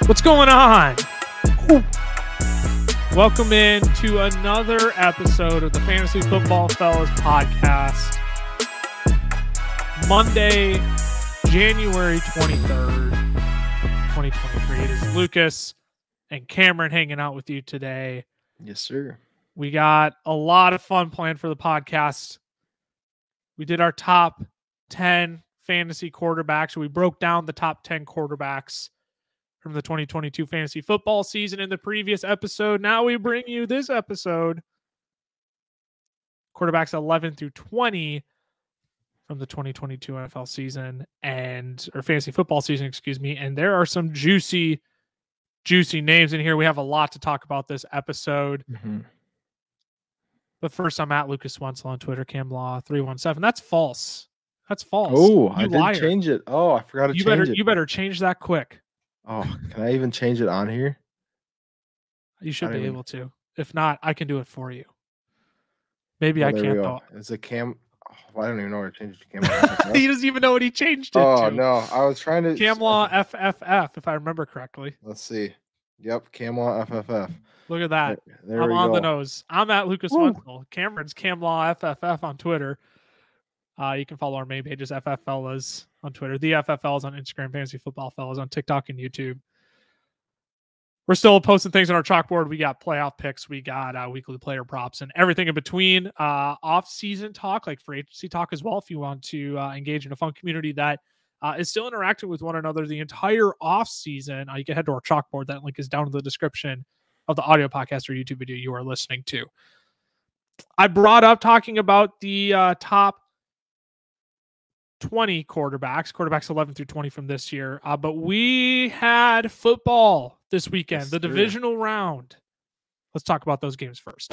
What's going on? Welcome in to another episode of the Fantasy Football Fellas podcast. Monday, January 23rd, 2023. It is Lucas and Cameron hanging out with you today. Yes, sir. We got a lot of fun planned for the podcast. We did our top 10 fantasy quarterbacks. We broke down the top 10 quarterbacks from the 2022 fantasy football season in the previous episode. Now we bring you this episode, quarterbacks 11 through 20 from the 2022 NFL season or fantasy football season, excuse me. And there are some juicy names in here. We have a lot to talk about this episode. Mm-hmm. But first, I'm at Lucas Wenzel on Twitter, CamLaw317. That's false. That's false. Oh, I did change it. Oh, I forgot to change it. You better change that quick. Oh, can I even change it on here? You should be able to. If not, I can do it for you. Maybe I can't though. It's a Cam. Oh, I don't even know where to change it to Cam. He doesn't even know what he changed it to. Oh no, I was trying to CamLaw FFF, if I remember correctly. Let's see. Yep, CamLaw FFF. Look at that. There I'm we on go. the nose. I'm at Lucas Wenzel. Cameron's CamLaw FFF on Twitter. You can follow our main pages, FF Fellas on Twitter, the FF Fellas on Instagram, Fantasy Football Fellas on TikTok and YouTube. We're still posting things on our chalkboard. We got playoff picks, we got weekly player props, and everything in between. Off-season talk, like free agency talk as well, if you want to engage in a fun community that is still interacting with one another the entire off-season. You can head to our chalkboard. That link is down in the description of the audio podcast or YouTube video you are listening to. I brought up talking about the top 20 quarterbacks 11 through 20 from this year. But we had football this weekend, yes, the divisional round. Let's talk about those games first.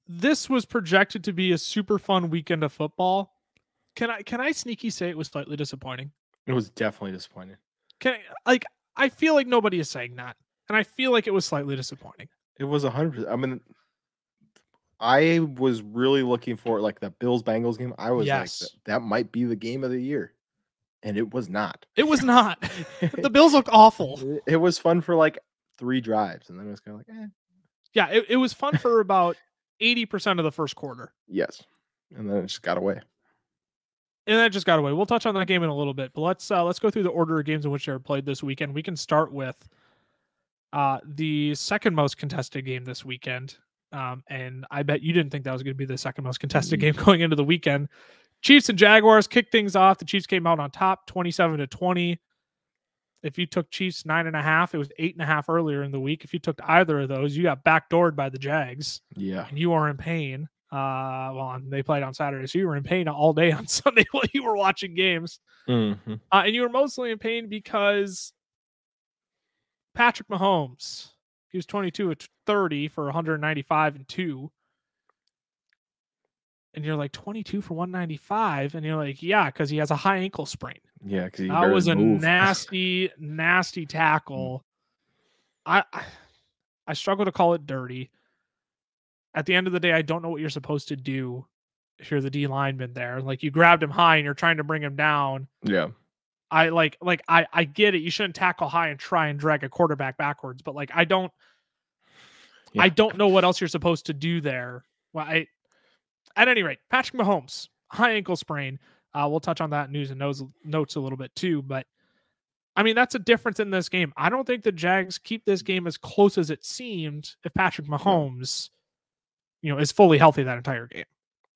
This was projected to be a super fun weekend of football. Can I sneaky say it was slightly disappointing? It was definitely disappointing. I feel like nobody is saying that, and I feel like it was slightly disappointing. It was 100%. I mean, I was really looking for like the Bills-Bengals game. I was like, that might be the game of the year, and it was not. It was not. The Bills look awful. It was fun for like 3 drives, and then it was kind of like, eh. Yeah, it was fun for about 80% of the first quarter. Yes, and then it just got away. We'll touch on that game in a little bit, but let's go through the order of games in which they were played this weekend. We can start with the second most contested game this weekend. And I bet you didn't think that was going to be the second most contested game going into the weekend. Chiefs and Jaguars kicked things off. The Chiefs came out on top 27-20. If you took Chiefs 9.5, it was 8.5 earlier in the week. If you took either of those, you got backdoored by the Jags. Yeah. And you are in pain. They played on Saturday, so you were in pain all day on Sunday while you were watching games. Mm-hmm. And you were mostly in pain because Patrick Mahomes, he was 22-30 for 195 and 2. And you're like, 22 for 195? And you're like, yeah, because he has a high ankle sprain. Yeah, because that was a nasty tackle. I struggle to call it dirty. At the end of the day, I don't know what you're supposed to do if you're the D lineman there. Like, you grabbed him high and you're trying to bring him down. Yeah. I get it. You shouldn't tackle high and try and drag a quarterback backwards, but like, I don't know what else you're supposed to do there. Well, at any rate, Patrick Mahomes, high ankle sprain. We'll touch on that in news and notes a little bit too, but I mean, that's a difference in this game. I don't think the Jags keep this game as close as it seemed if Patrick Mahomes, is fully healthy that entire game.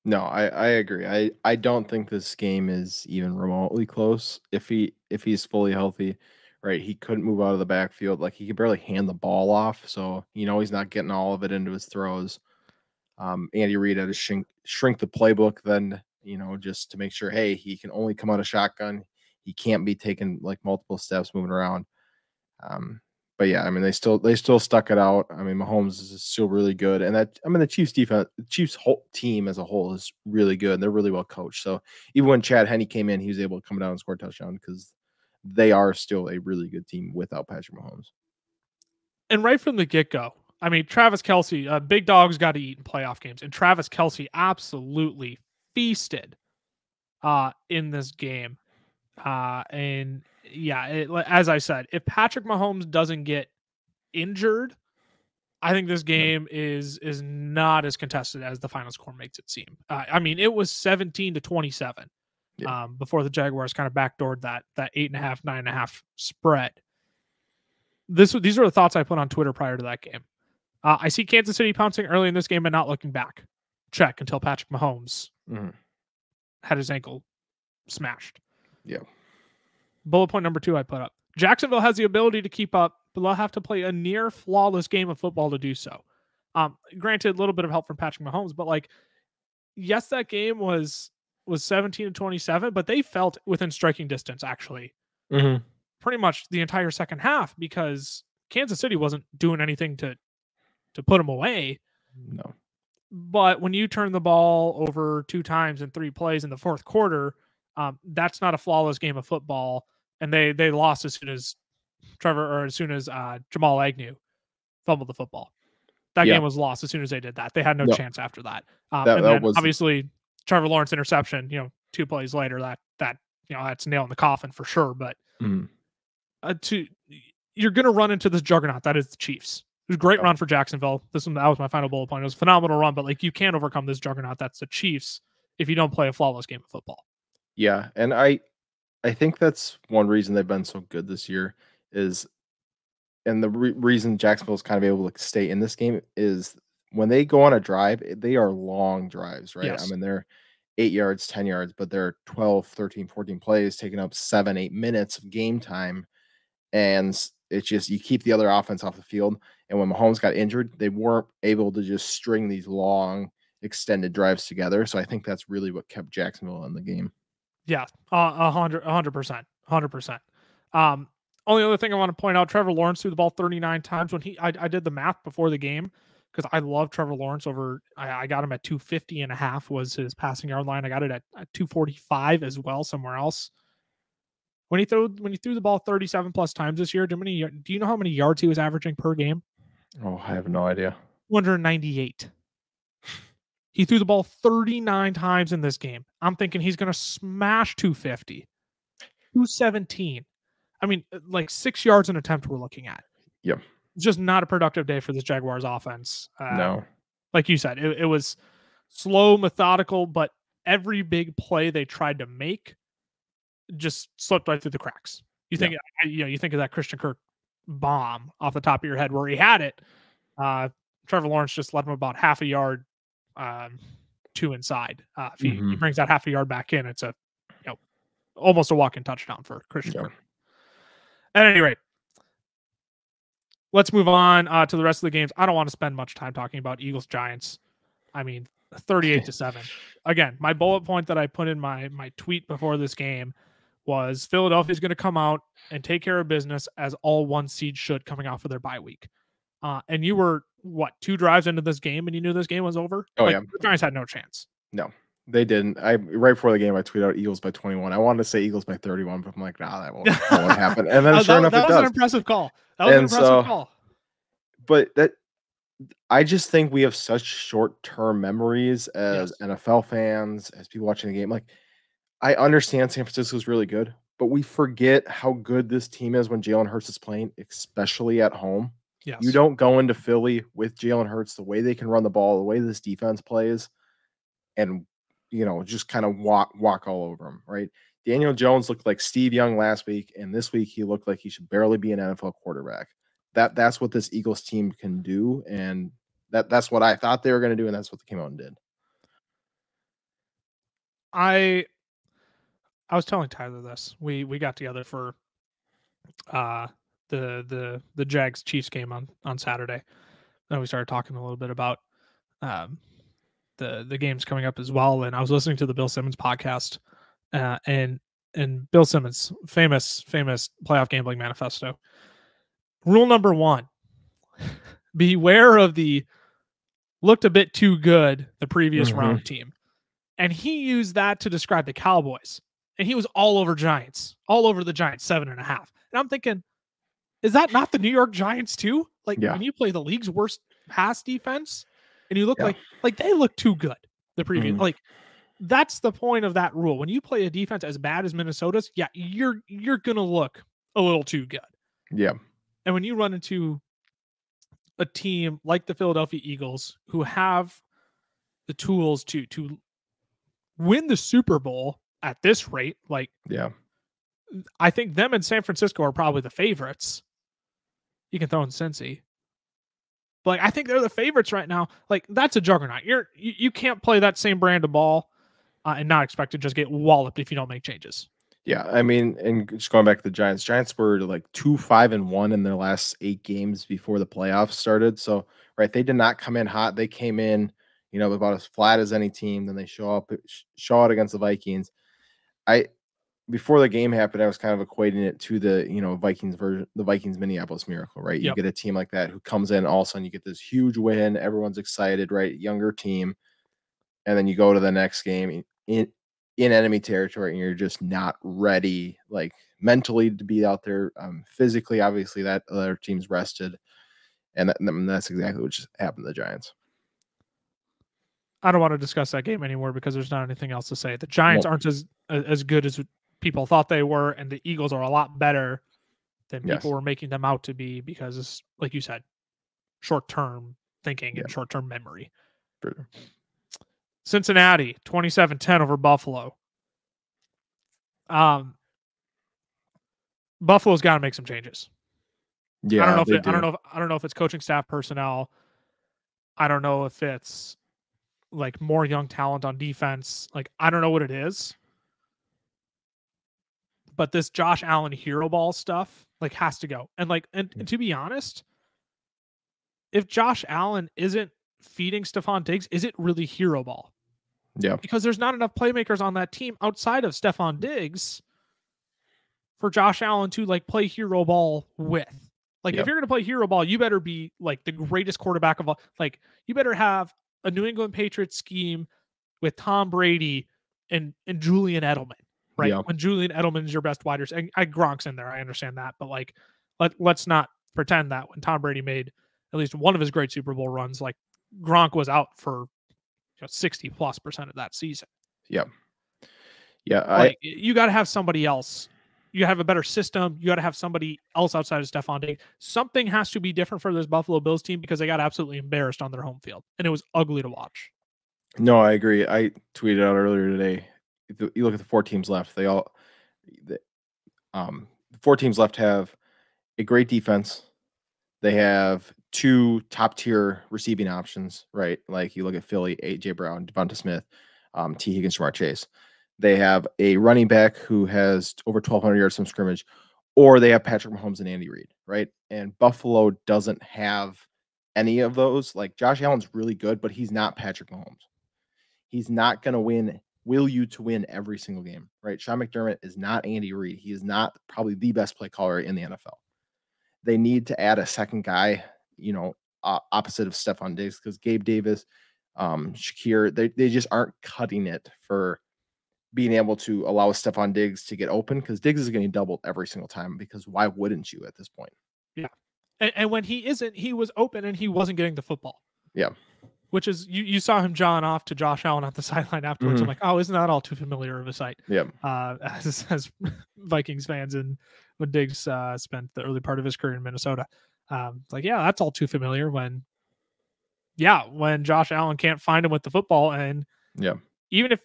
No, I agree. I don't think this game is even remotely close. If he's fully healthy, right? He couldn't move out of the backfield. Like, he could barely hand the ball off. So, he's not getting all of it into his throws. Andy Reid had to shrink the playbook then, just to make sure, hey, he can only come out of shotgun. He can't be taking like multiple steps moving around. But yeah, I mean, they still stuck it out. I mean, Mahomes is still really good, and the Chiefs defense, the Chiefs whole team as a whole is really good. And they're really well coached. So even when Chad Henne came in, he was able to come down and score a touchdown because they are still a really good team without Patrick Mahomes. And right from the get-go, I mean, Travis Kelce, big dogs got to eat in playoff games, and Travis Kelce absolutely feasted in this game. And yeah, as I said, if Patrick Mahomes doesn't get injured, I think this game is not as contested as the final score makes it seem. I mean, it was 17-27 before the Jaguars kind of backdoored that 8.5, 9.5 spread. These are the thoughts I put on Twitter prior to that game. I see Kansas City pouncing early in this game and not looking back. Check until Patrick Mahomes had his ankle smashed. Yeah. Bullet point number 2 I put up. Jacksonville has the ability to keep up, but they'll have to play a near flawless game of football to do so. Granted, a little bit of help from Patrick Mahomes, but like, yes, that game was 17-27, but they felt within striking distance actually. Pretty much the entire second half because Kansas City wasn't doing anything to put them away. No. But when you turn the ball over 2 times in 3 plays in the fourth quarter, that's not a flawless game of football. And they lost as soon as Jamal Agnew fumbled the football. That game was lost as soon as they did that. They had no chance after that. And then obviously Trevor Lawrence interception, 2 plays later, that's nail in the coffin for sure. But you're going to run into this juggernaut that is the Chiefs. It was a great run for Jacksonville. That was my final bullet point. It was a phenomenal run, but like, you can't overcome this juggernaut that's the Chiefs if you don't play a flawless game of football. Yeah, and I think that's one reason they've been so good this year is, and the reason Jacksonville's kind of able to stay in this game is when they go on a drive, they are long drives, right? Yes. I mean, they're 8 yards, 10 yards, but they're 12, 13, 14 plays, taking up 7, 8 minutes of game time. And it's just, you keep the other offense off the field. And when Mahomes got injured, they weren't able to just string these long, extended drives together. So I think that's really what kept Jacksonville in the game. Yeah, 100%. Only other thing I want to point out, Trevor Lawrence threw the ball 39 times. When I did the math before the game, because I love Trevor Lawrence I got him at 250.5 was his passing yard line. I got it at 245 as well somewhere else. When he threw the ball 37 plus times this year, do you know how many yards he was averaging per game? Oh, I have no idea. 298. He threw the ball 39 times in this game. I'm thinking he's going to smash 250. 217. I mean, like 6 yards an attempt we're looking at. Yep. It's just not a productive day for this Jaguars offense. No. Like you said, it was slow, methodical, but every big play they tried to make just slipped right through the cracks. You think of that Christian Kirk bomb off the top of your head where he had it. Trevor Lawrence just let him about half a yard to inside. If he brings that half a yard back in, it's almost a walk-in touchdown for Christian Kirk. At any rate, let's move on to the rest of the games. I don't want to spend much time talking about Eagles Giants. I mean, 38-7. Again, my bullet point that I put in my tweet before this game was Philadelphia's going to come out and take care of business as all 1 seed should coming off of their bye week. And you were 2 drives into this game and you knew this game was over? The Giants had no chance. No, they didn't. Right before the game, I tweeted out Eagles by 21. I wanted to say Eagles by 31, but I'm like, nah, that won't happen. And then sure enough, it does. That was an impressive call. But I just think we have such short-term memories as NFL fans, as people watching the game. Like, I understand San Francisco is really good, but we forget how good this team is when Jalen Hurts is playing, especially at home. Yes. You don't go into Philly with Jalen Hurts, the way they can run the ball, the way this defense plays, and just kind of walk all over them, right? Daniel Jones looked like Steve Young last week, and this week he looked like he should barely be an NFL quarterback. That's what this Eagles team can do, and that's what I thought they were going to do, and that's what they came out and did. I was telling Tyler this. We got together for the Jags Chiefs game on Saturday. Then we started talking a little bit about the games coming up as well. And I was listening to the Bill Simmons podcast, and Bill Simmons, famous playoff gambling manifesto. Rule number 1: beware of the looked a bit too good the previous round team. And he used that to describe the Cowboys. And he was all over the Giants, 7.5. And I'm thinking, is that not the New York Giants too? When you play the league's worst pass defense, and you look like they look too good the previous like that's the point of that rule. When you play a defense as bad as Minnesota's, yeah, you're gonna look a little too good. Yeah. And when you run into a team like the Philadelphia Eagles who have the tools to win the Super Bowl at this rate, like yeah, I think them and San Francisco are probably the favorites. You can throw in Cincy. But like, I think they're the favorites right now. Like that's a juggernaut. You can't play that same brand of ball and not expect to just get walloped if you don't make changes. Yeah, I mean, and just going back to the Giants, Giants were like 2-5-1 in their last 8 games before the playoffs started. So, right, they did not come in hot. They came in, about as flat as any team. Then they show out against the Vikings. Before the game happened, I was kind of equating it to the Vikings version, the Vikings Minneapolis Miracle, right? You get a team like that who comes in, all of a sudden you get this huge win, everyone's excited, right? Younger team, and then you go to the next game in enemy territory, and you're just not ready, like mentally to be out there. Physically, obviously, that other team's rested, and that's exactly what just happened to the Giants. I don't want to discuss that game anymore because there's not anything else to say. The Giants aren't as good as people thought they were, and the Eagles are a lot better than people were making them out to be because, it's, like you said, short-term thinking and short-term memory. Sure. Cincinnati 27-10 over Buffalo. Buffalo's got to make some changes. Yeah, I don't know if it's coaching staff, personnel. I don't know if it's like more young talent on defense. Like I don't know what it is. But this Josh Allen hero ball stuff like has to go. And to be honest, if Josh Allen isn't feeding Stephon Diggs, is it really hero ball? Yeah. Because there's not enough playmakers on that team outside of Stephon Diggs for Josh Allen to like play hero ball with. Like if you're going to play hero ball, you better be like the greatest quarterback of all. Like you better have a New England Patriots scheme with Tom Brady and Julian Edelman, right? Yeah. When Julian Edelman is your best wide receiver, and Gronk's in there, I understand that, but like let's not pretend that when Tom Brady made at least one of his great Super Bowl runs, like Gronk was out for 60+% of that season. Yeah. Yeah. Like you got to have somebody else. You have a better system. You got to have somebody else outside of Stephon Diggs. Something has to be different for this Buffalo Bills team because they got absolutely embarrassed on their home field, and it was ugly to watch. No, I agree. I tweeted out earlier today. You look at the 4 teams left. The 4 teams left have a great defense. They have 2 top-tier receiving options, right? Like you look at Philly, A.J. Brown, Devonta Smith, T. Higgins, Jamar Chase. They have a running back who has over 1,200 yards from scrimmage, or they have Patrick Mahomes and Andy Reid, right? And Buffalo doesn't have any of those. Like Josh Allen's really good, but he's not Patrick Mahomes. He's not going to will you to win every single game, right? Sean McDermott is not Andy Reid. He is not probably the best play caller in the NFL. They need to add a second guy, opposite of Stephon Diggs, because Gabe Davis, Shakir, they just aren't cutting it for being able to allow Stephon Diggs to get open, because Diggs is getting doubled every single time, because why wouldn't you at this point? Yeah. And when he isn't, he was open and he wasn't getting the football. Yeah. Which is, you saw him jawing off to Josh Allen at the sideline afterwards. I'm like, oh, isn't that all too familiar of a sight? Yeah. As Vikings fans, and when Diggs spent the early part of his career in Minnesota. Like, yeah, that's all too familiar when Josh Allen can't find him with the football. And even if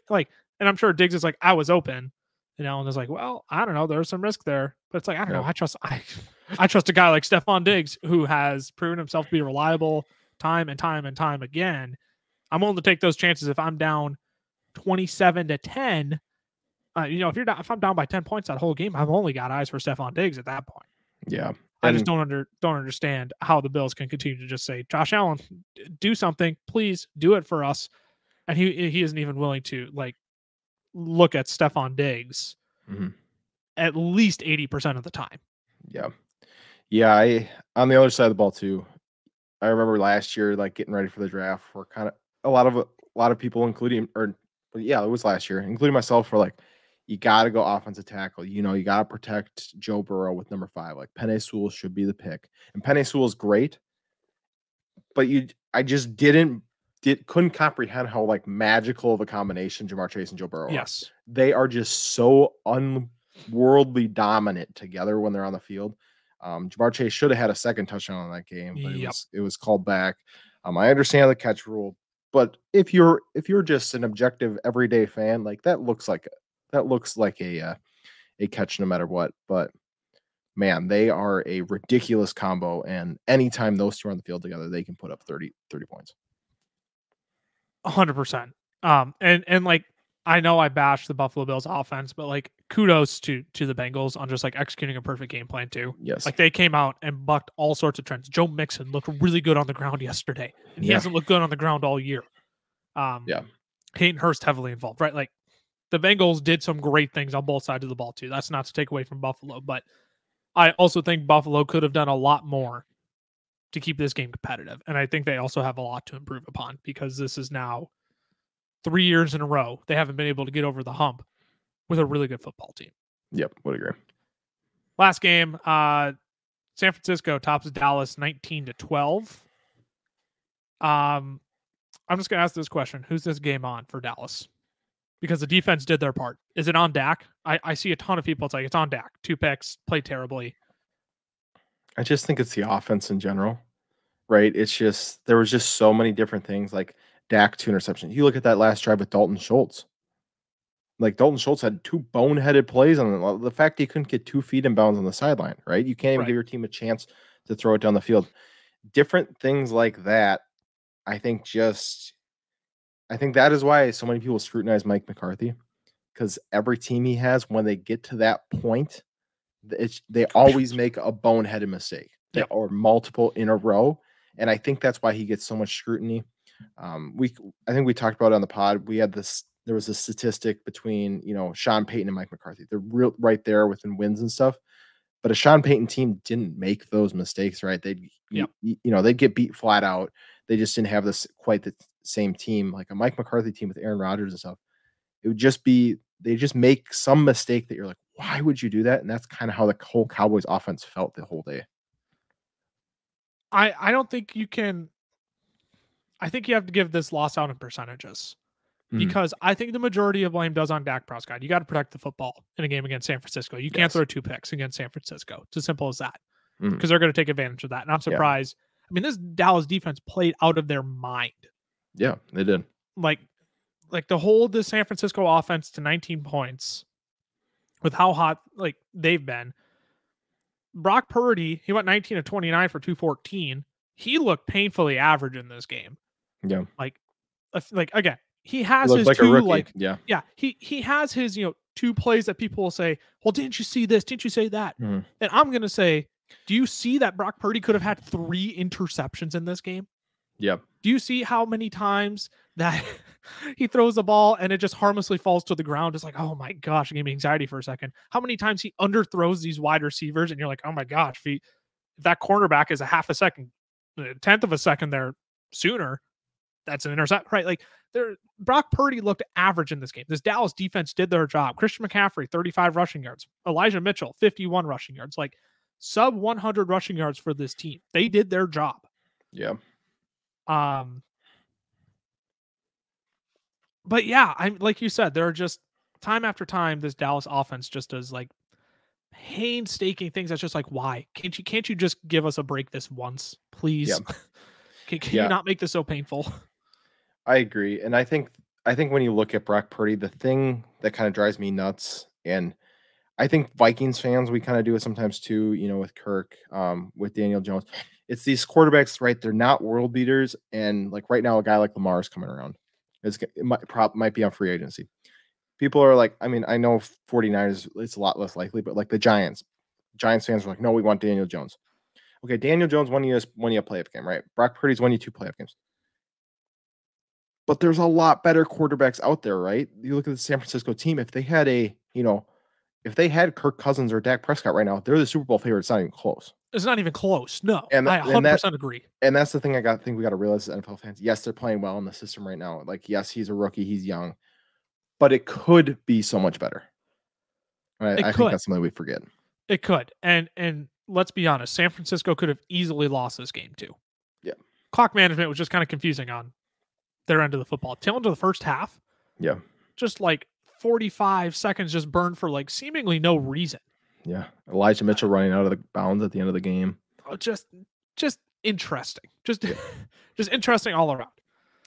and I'm sure Diggs is like, I was open. And Allen is like, well, I don't know. There's some risk there. But it's like, I don't know. I trust a guy like Stephon Diggs who has proven himself to be reliable time and time and time again. I'm willing to take those chances if I'm down 27-10. If I'm down by 10 points that whole game, I've only got eyes for Stephon Diggs at that point. Yeah. I just don't understand how the Bills can continue to just say, Josh Allen, do something. Please do it for us. And he isn't even willing to look at Stephon Diggs at least 80% of the time. Yeah. Yeah. On the other side of the ball too, I remember last year, getting ready for the draft, where kind of a lot of people, it was last year, including myself, were like, you got to go offensive tackle. You got to protect Joe Burrow with number 5. Like Penei Sewell should be the pick, and Penei Sewell is great. but I just couldn't comprehend how like magical of a combination Jamar Chase and Joe Burrow are. Yes. They are just so unworldly dominant together when they're on the field. Jamar Chase should have had a second touchdown in that game, but it was called back. I understand the catch rule, but if you're just an objective everyday fan, like that looks like a catch no matter what. But man, they are a ridiculous combo, and anytime those two are on the field together, they can put up 30 points. 100%. And like, I know I bashed the Buffalo Bills offense, but like kudos to the Bengals on just like executing a perfect game plan too. Yes. Like they came out and bucked all sorts of trends. Joe Mixon looked really good on the ground yesterday, and he hasn't looked good on the ground all year. Hayden Hurst heavily involved, right? Like the Bengals did some great things on both sides of the ball too. That's not to take away from Buffalo, but I also think Buffalo could have done a lot more to keep this game competitive. And I think they also have a lot to improve upon, because this is now 3 years in a row they haven't been able to get over the hump with a really good football team. Yep, would agree. Last game, San Francisco tops Dallas 19-12. I'm just going to ask this question. Who's this game on for Dallas? Because the defense did their part. Is it on Dak? I see a ton of people. It's like, it's on Dak. 2 picks, played terribly. I just think it's the offense in general, right? It's just, there was just so many different things, like Dak 2 interceptions. You look at that last drive with Dalton Schultz. Like Dalton Schultz had 2 boneheaded plays on the fact he couldn't get 2 feet in bounds on the sideline, right? You can't even give your team a chance to throw it down the field. Different things like that. I think that is why so many people scrutinize Mike McCarthy, because every team he has, when they get to that point, they always make a boneheaded mistake, or multiple in a row. And I think that's why he gets so much scrutiny. I think we talked about it on the pod. There was a statistic between, Sean Payton and Mike McCarthy. They're right there within wins and stuff. But a Sean Payton team didn't make those mistakes, right? They'd get beat flat out. They just didn't have quite the same team, like a Mike McCarthy team with Aaron Rodgers and stuff. It would just be, they just make some mistake that you're like, why would you do that? And that's kind of how the whole Cowboys offense felt the whole day. I don't think you can. I think you have to give this loss out in percentages, because I think the majority of blame does on Dak Prescott. You got to protect the football in a game against San Francisco. You can't throw 2 picks against San Francisco. It's as simple as that, because they're going to take advantage of that. And I'm surprised. I mean, this Dallas defense played out of their mind. Yeah, they did. Like to hold the San Francisco offense to 19 points with how hot like they've been. Brock Purdy, he went 19 of 29 for 214. He looked painfully average in this game. Yeah. Like again, he has his like 2 he has his 2 plays that people will say, well, didn't you see this? Didn't you say that? And I'm gonna say, do you see that Brock Purdy could have had 3 interceptions in this game? Yep. Do you see how many times that he throws the ball and it just harmlessly falls to the ground? It's like, oh my gosh, it gave me anxiety for a second. How many times he underthrows these wide receivers and you're like, oh my gosh, if that cornerback is a half a second, 1/10 of a second there sooner, that's an intercept, right? Like Brock Purdy looked average in this game. This Dallas defense did their job. Christian McCaffrey, 35 rushing yards. Elijah Mitchell, 51 rushing yards. Like sub 100 rushing yards for this team. They did their job. Yeah. But yeah, I'm like you said, there are just time after time this Dallas offense just does like painstaking things. That's just like, why can't you just give us a break this once, please? Yeah. Can you not make this so painful? I agree, and I think when you look at Brock Purdy, the thing that kind of drives me nuts, and I think Vikings fans, we kind of do it sometimes too, with Kirk, with Daniel Jones. It's these quarterbacks, right? They're not world beaters, and like right now, a guy like Lamar is coming around. It might be on free agency. People are like, I mean, I know 49ers, it's a lot less likely, but like the Giants fans are like, no, we want Daniel Jones. Okay, Daniel Jones won you a playoff game, right? Brock Purdy's won you 2 playoff games. But there's a lot better quarterbacks out there, right? You look at the San Francisco team. If they had if they had Kirk Cousins or Dak Prescott right now, they're the Super Bowl favorite. It's not even close. It's not even close. No, I 100% agree. And that's the thing I think we got to realize as NFL fans. Yes, they're playing well in the system right now. Like, yes, he's a rookie. He's young. But it could be so much better. I think that's something we forget. It could. And let's be honest, San Francisco could have easily lost this game too. Yeah. clock management was just kind of confusing on their end of the football. Tail end of the first half, Yeah. just like 45 seconds just burned for like seemingly no reason. Yeah. Elijah Mitchell running out of the bounds at the end of the game. Just interesting. Just interesting all around.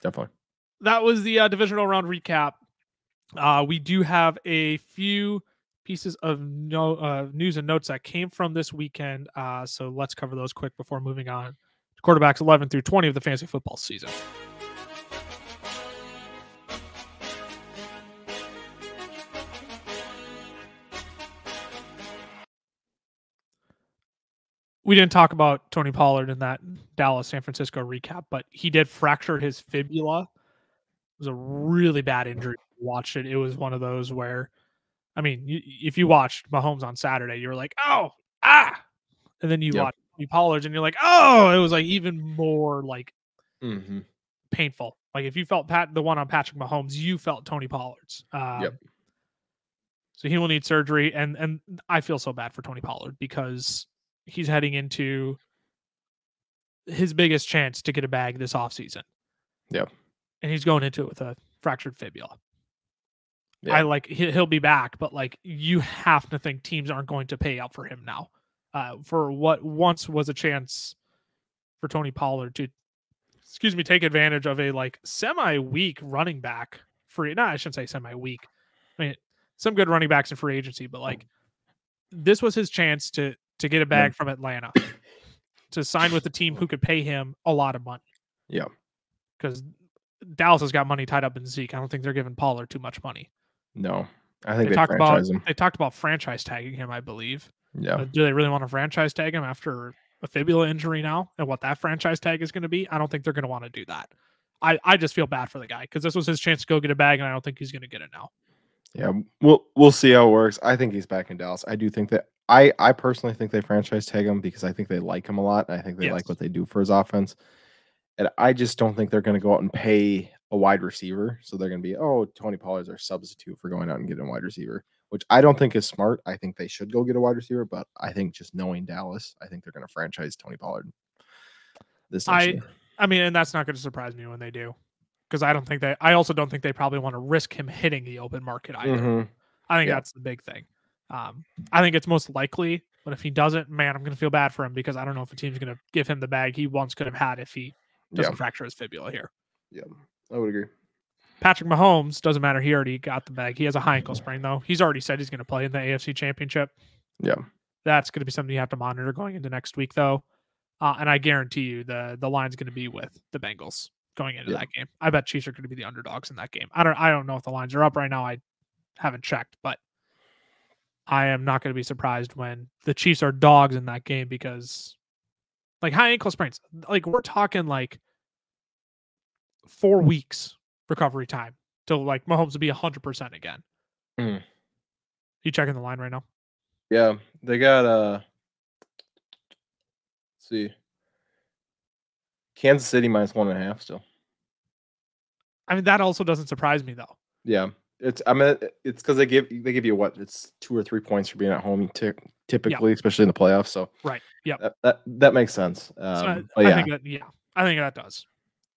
Definitely. That was the divisional round recap. We do have a few pieces of news and notes that came from this weekend. So let's cover those quick before moving on to quarterbacks 11 through 20 of the fantasy football season. We didn't talk about Tony Pollard in that Dallas-San Francisco recap, but he did fracture his fibula. It was a really bad injury. Watched it. It was one of those where, I mean, if you watched Mahomes on Saturday, you were like, oh, and then you watch Pollard and you're like, oh, it was like even more like painful. Like if you felt the one on Patrick Mahomes, you felt Tony Pollard's. So he will need surgery, and I feel so bad for Tony Pollard because he's heading into his biggest chance to get a bag this offseason. Yep. And he's going into it with a fractured fibula. Yeah. He'll be back, but like you have to think teams aren't going to pay out for him now. For what once was a chance for Tony Pollard to, take advantage of a like semi-weak running back free. No, I shouldn't say semi-weak. I mean, some good running backs in free agency, but like this was his chance to get a bag from Atlanta, to sign with a team who could pay him a lot of money. Yeah. Because Dallas has got money tied up in Zeke. I don't think they're giving Pollard too much money. No. I think they franchise him. They talked about franchise tagging him, I believe. Yeah. Do they really want to franchise tag him after a fibula injury now and what that franchise tag is going to be? I don't think they're going to want to do that. I just feel bad for the guy because this was his chance to go get a bag, and I don't think he's going to get it now. Yeah, we'll see how it works. I think he's back in Dallas. I do think that I personally think they franchise tag him because I think they like him a lot. I think they like what they do for his offense. And I just don't think they're going to go out and pay a wide receiver. So they're going to be, Tony Pollard's our substitute for going out and getting a wide receiver, which I don't think is smart. I think they should go get a wide receiver, but I think just knowing Dallas, I think they're going to franchise Tony Pollard this next year. I mean, and that's not going to surprise me when they do. Because I also don't think they probably want to risk him hitting the open market either. I think that's the big thing. I think it's most likely, but if he doesn't, man, I'm going to feel bad for him because I don't know if a team's going to give him the bag he once could have had if he doesn't fracture his fibula here. Yeah, I would agree. Patrick Mahomes, doesn't matter. He already got the bag. He has a high ankle sprain, though. He's already said he's going to play in the AFC Championship. Yeah. That's going to be something you have to monitor going into next week, though. And I guarantee you the line's going to be with the Bengals going into that game. I bet Chiefs are going to be the underdogs in that game. I don't know if the lines are up right now. I haven't checked, but I am not going to be surprised when the Chiefs are dogs in that game because like high ankle sprains, like we're talking like 4 weeks recovery time till like Mahomes will be 100% again. You checking the line right now? Yeah, they got let's see, Kansas City -1.5 still. I mean, that also doesn't surprise me though. Yeah, it's because they give you what, it's 2 or 3 points for being at home typically, especially in the playoffs. So right, yeah, that makes sense. I think that does.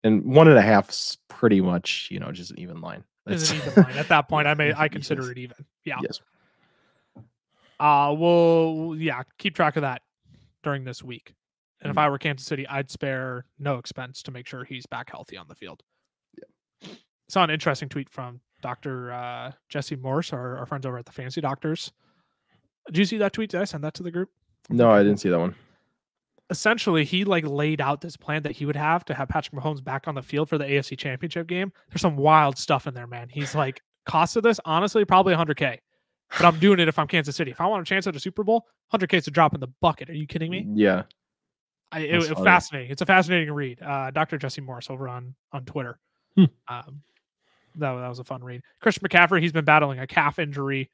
And 1.5 is pretty much just an even line. It's an even line at that point. I consider it even. Yeah. Yes. We'll keep track of that during this week. And if I were Kansas City, I'd spare no expense to make sure he's back healthy on the field. Yeah. Saw an interesting tweet from Dr. Jesse Morse, our friends over at the Fantasy Doctors. Did you see that tweet? Did I send that to the group? No, I didn't see that one. Essentially, he laid out this plan that he would have to have Patrick Mahomes back on the field for the AFC Championship game. There's some wild stuff in there, man. He's like, cost of this, honestly, probably $100K. But I'm doing it if I'm Kansas City. If I want a chance at a Super Bowl, $100K is a drop in the bucket. Are you kidding me? Yeah. It was fascinating. It's a fascinating read. Dr. Jesse Morse over on Twitter. That was a fun read. Christian McCaffrey, he's been battling a calf injury.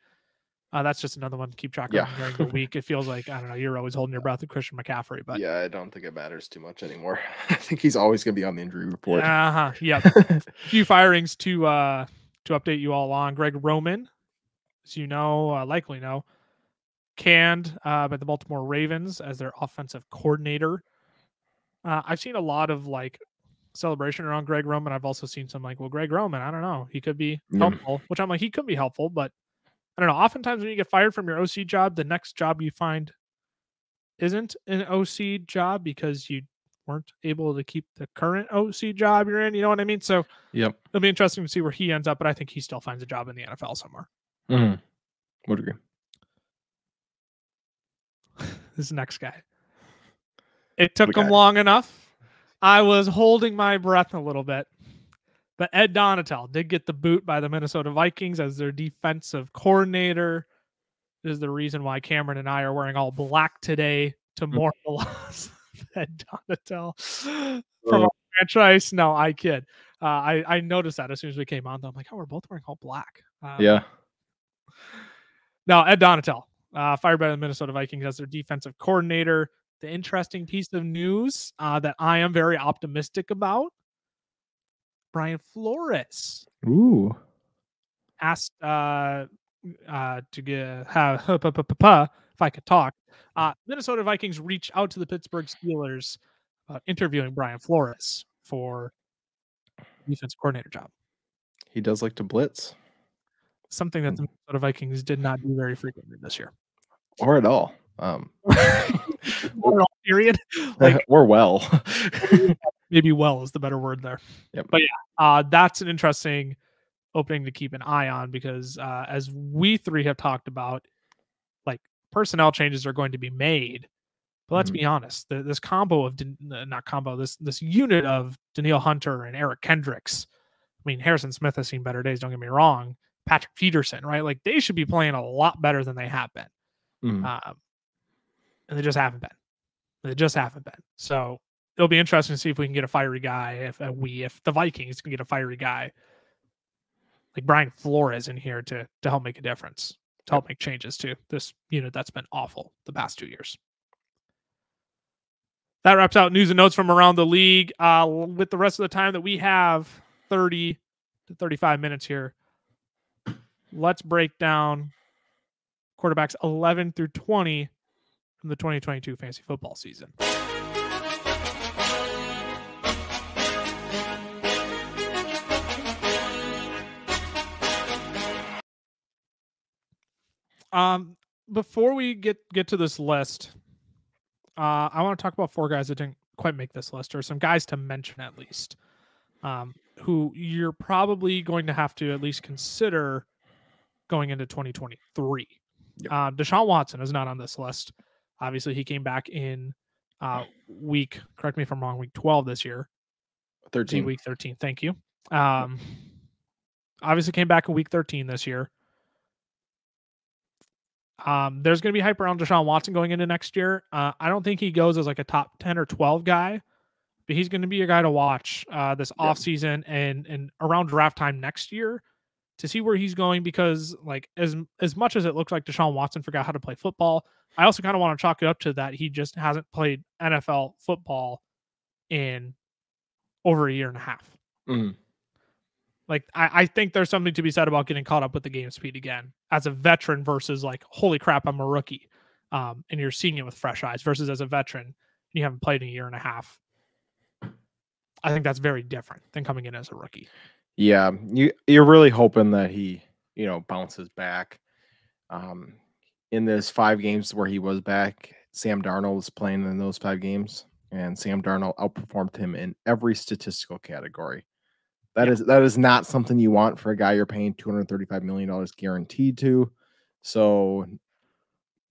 That's just another one to keep track of during the week. It feels like, I don't know, you're always holding your breath with Christian McCaffrey. But yeah, I don't think it matters too much anymore. I think he's always going to be on the injury report. Yeah. A few firings to update you all on. Greg Roman, as you know, likely know, canned by the Baltimore Ravens as their offensive coordinator. I've seen a lot of like celebration around Greg Roman. I've also seen some like, well, Greg Roman, I don't know, he could be helpful, which I'm like, he could be helpful, but I don't know. Oftentimes when you get fired from your OC job, the next job you find isn't an OC job because you weren't able to keep the current OC job you're in. You know what I mean? So Yep. it'll be interesting to see where he ends up, but I think he still finds a job in the NFL somewhere. Would agree. This next guy. It took him long enough. I was holding my breath a little bit. But Ed Donatel did get the boot by the Minnesota Vikings as their defensive coordinator. This is the reason why Cameron and I are wearing all black today to mourn the loss of Ed Donatel from our franchise. No, I kid. I noticed that as soon as we came on. I'm like, oh, we're both wearing all black. Yeah. No, Ed Donatel, fired by the Minnesota Vikings as their defensive coordinator. The interesting piece of news that I am very optimistic about, Brian Flores asked to have if I could talk. Minnesota Vikings reached out to the Pittsburgh Steelers about interviewing Brian Flores for defense coordinator job. He does like to blitz. Something that the Minnesota Vikings did not do very frequently this year. Or at all. Period. Like, or well. Maybe well is the better word there. Yep. But yeah, that's an interesting opening to keep an eye on because as we three have talked about, like personnel changes are going to be made. But let's be honest, this combo of this unit of Danielle Hunter and Eric Kendricks. I mean, Harrison Smith has seen better days. Don't get me wrong. Patrick Peterson, right? Like they should be playing a lot better than they have been. And they just haven't been. So it'll be interesting to see if we can get a fiery guy. If the Vikings can get a fiery guy like Brian Flores in here to help make a difference, to help make changes to this unit that's been awful the past 2 years. That wraps out news and notes from around the league. With the rest of the time that we have, 30 to 35 minutes here, let's break down quarterbacks 11 through 20 from the 2022 fantasy football season. Before we get to this list, I want to talk about 4 guys that didn't quite make this list, or some guys to mention at least, who you're probably going to have to at least consider going into 2023. Yep. Deshaun Watson is not on this list. Obviously, he came back in week 12 this year. 13. Week 13. Thank you. Obviously came back in week 13 this year. There's going to be hype around Deshaun Watson going into next year. I don't think he goes as like a top 10 or 12 guy, but he's going to be a guy to watch this offseason and around draft time next year to see where he's going, because like as much as it looks like Deshaun Watson forgot how to play football, I also kind of want to chalk it up to that he just hasn't played NFL football in over a year and a half. Like, I think there's something to be said about getting caught up with the game speed again as a veteran versus like, holy crap, I'm a rookie. And you're seeing it with fresh eyes versus as a veteran, and you haven't played in a year and a half. I think that's very different than coming in as a rookie. Yeah. You're really hoping that he, bounces back. In this 5 games where he was back, Sam Darnold was playing in those 5 games, and Sam Darnold outperformed him in every statistical category. That is not something you want for a guy you're paying $235 million guaranteed to. So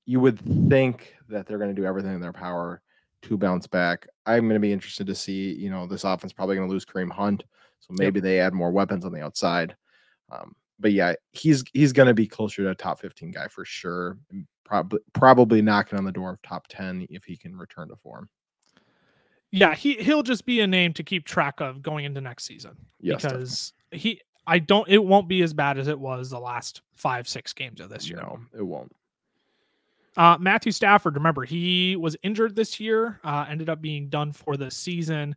you would think that they're going to do everything in their power to bounce back. I'm going to be interested to see, this offense probably going to lose Kareem Hunt. So maybe they add more weapons on the outside. But yeah, he's going to be closer to a top 15 guy for sure. Probably knocking on the door of top 10 if he can return to form. Yeah, he'll just be a name to keep track of going into next season. Yes, because it won't be as bad as it was the last 5-6 games of this year. No, it won't. Matthew Stafford, remember, he was injured this year, ended up being done for the season.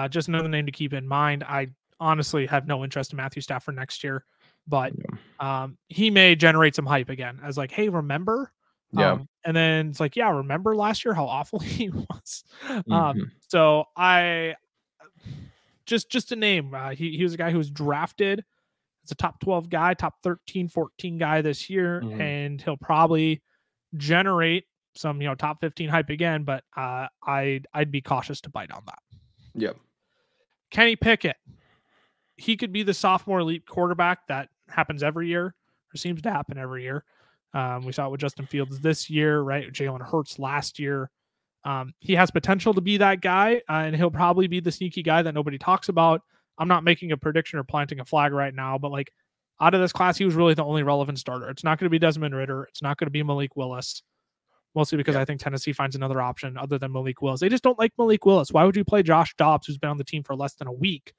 Just another name to keep in mind. I honestly have no interest in Matthew Stafford next year, but he may generate some hype again as like, hey, remember And then it's like, yeah, remember last year how awful he was? Mm-hmm. So I just a name. He was a guy who was drafted as a top 12 guy, top 13, 14 guy this year, and he'll probably generate some, top 15 hype again, but I'd be cautious to bite on that. Yep. Kenny Pickett. He could be the sophomore elite quarterback that happens every year, or seems to happen every year. We saw it with Justin Fields this year, right? Jalen Hurts last year. He has potential to be that guy, and he'll probably be the sneaky guy that nobody talks about. I'm not making a prediction or planting a flag right now, but like out of this class, he was really the only relevant starter. It's not going to be Desmond Ridder. It's not going to be Malik Willis, mostly because I think Tennessee finds another option other than Malik Willis. They just don't like Malik Willis. Why would you play Josh Dobbs, who's been on the team for less than a week,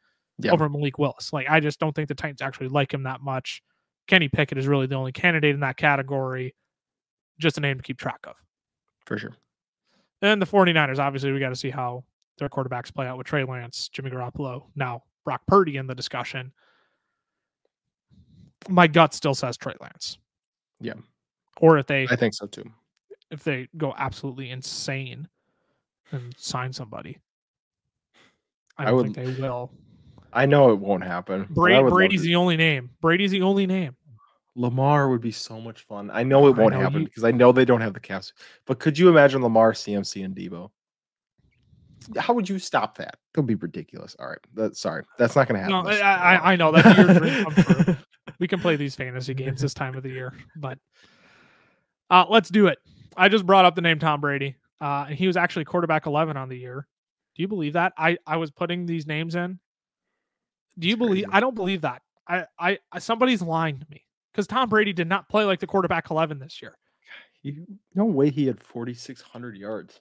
over Malik Willis? Like, I just don't think the Titans actually like him that much. Kenny Pickett is really the only candidate in that category. Just a name to keep track of. For sure. And the 49ers, obviously, we got to see how their quarterbacks play out with Trey Lance, Jimmy Garoppolo, now Brock Purdy in the discussion. My gut still says Trey Lance. Yeah. Or I think so too. If they go absolutely insane and sign somebody. I don't think they will. I know it won't happen. Brady's the only name. Brady's the only name. Lamar would be so much fun. I know it won't happen because I know they don't have the caps. But could you imagine Lamar, CMC, and Debo? How would you stop that? That would be ridiculous. All right. That's not going to happen. No, I know. That's your dream come true. We can play these fantasy games this time of the year. But let's do it. I just brought up the name Tom Brady. And he was actually quarterback 11 on the year. Do you believe that? I was putting these names in. Do you believe? I don't believe that. I somebody's lying to me. Because Tom Brady did not play like the quarterback 11 this year. No way he had 4,600 yards.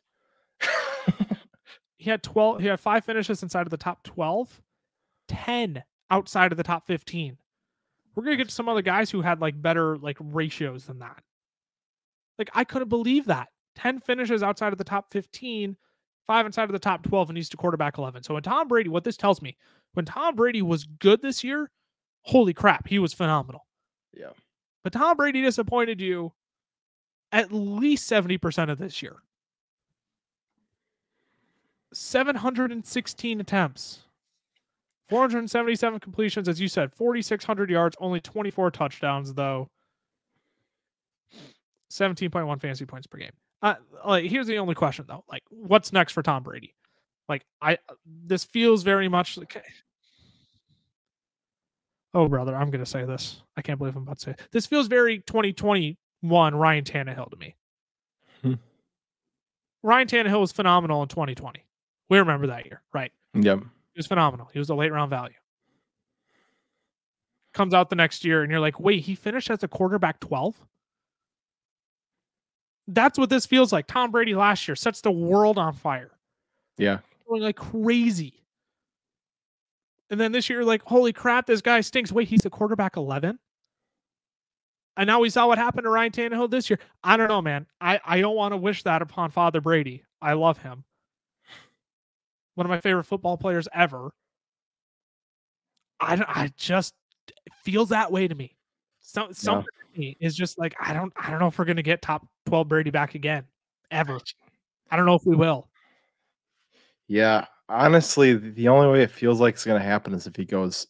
He had 5 finishes inside of the top 12, 10 outside of the top 15. We're going to get to some other guys who had like better like ratios than that. Like, I couldn't believe that. 10 finishes outside of the top 15, 5 inside of the top 12, and he's to quarterback 11. So when Tom Brady, what this tells me, when Tom Brady was good this year, holy crap, he was phenomenal. Yeah. But Tom Brady disappointed you at least 70% of this year. 716 attempts. 477 completions, as you said, 4,600 yards, only 24 touchdowns, though. 17.1 fantasy points per game. Here's the only question, though. Like, what's next for Tom Brady? Like, this feels very much like... Oh, brother, I'm going to say this. I can't believe I'm about to say it. This feels very 2021 Ryan Tannehill to me. Ryan Tannehill was phenomenal in 2020. We remember that year, right? Yep. He was phenomenal. He was a late round value. Comes out the next year, and you're like, wait, he finished as a quarterback 12? That's what this feels like. Tom Brady last year sets the world on fire. Yeah. Going like crazy. And then this year, like, holy crap, this guy stinks. Wait, he's a quarterback 11? And now we saw what happened to Ryan Tannehill this year. I don't know, man. I don't want to wish that upon Father Brady. I love him. One of my favorite football players ever. I just, it feels that way to me. Something to me is just like, I don't know if we're going to get top 12 Brady back again, ever. I don't know if we will. Yeah. Honestly, the only way it feels like it's going to happen is if he gets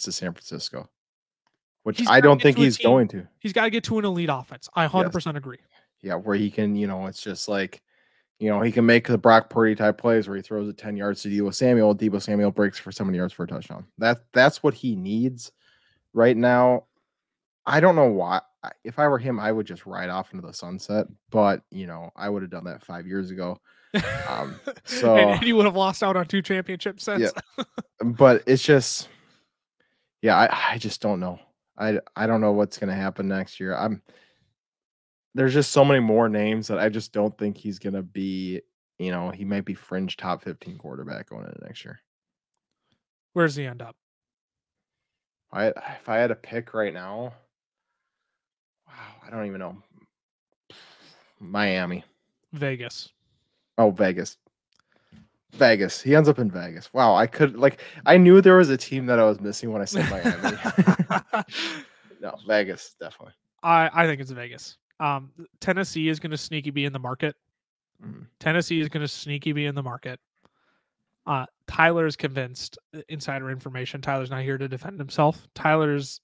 to San Francisco, which I don't think he's going to. He's got to get to an elite offense. I 100% agree. Yeah, where he can, it's just like, he can make the Brock Purdy type plays where he throws it 10 yards to Deebo Samuel. Deebo Samuel breaks for 70 yards for a touchdown. That's what he needs right now. I don't know why. If I were him, I would just ride off into the sunset. But, I would have done that 5 years ago. So and he would have lost out on 2 championships since. Yeah. But it's just, I just don't know. I don't know what's going to happen next year. There's just so many more names that I just don't think he's going to be, he might be fringe top 15 quarterback going into next year. Where does he end up? If I had a pick right now, wow, I don't even know. Miami. Vegas. Oh, Vegas. He ends up in Vegas. Wow, I knew there was a team that I was missing when I said Miami. No, Vegas, definitely. I think it's Vegas. Tennessee is going to sneaky be in the market. Tennessee is going to sneaky be in the market. Tyler is convinced, insider information, Tyler's not here to defend himself. Tyler's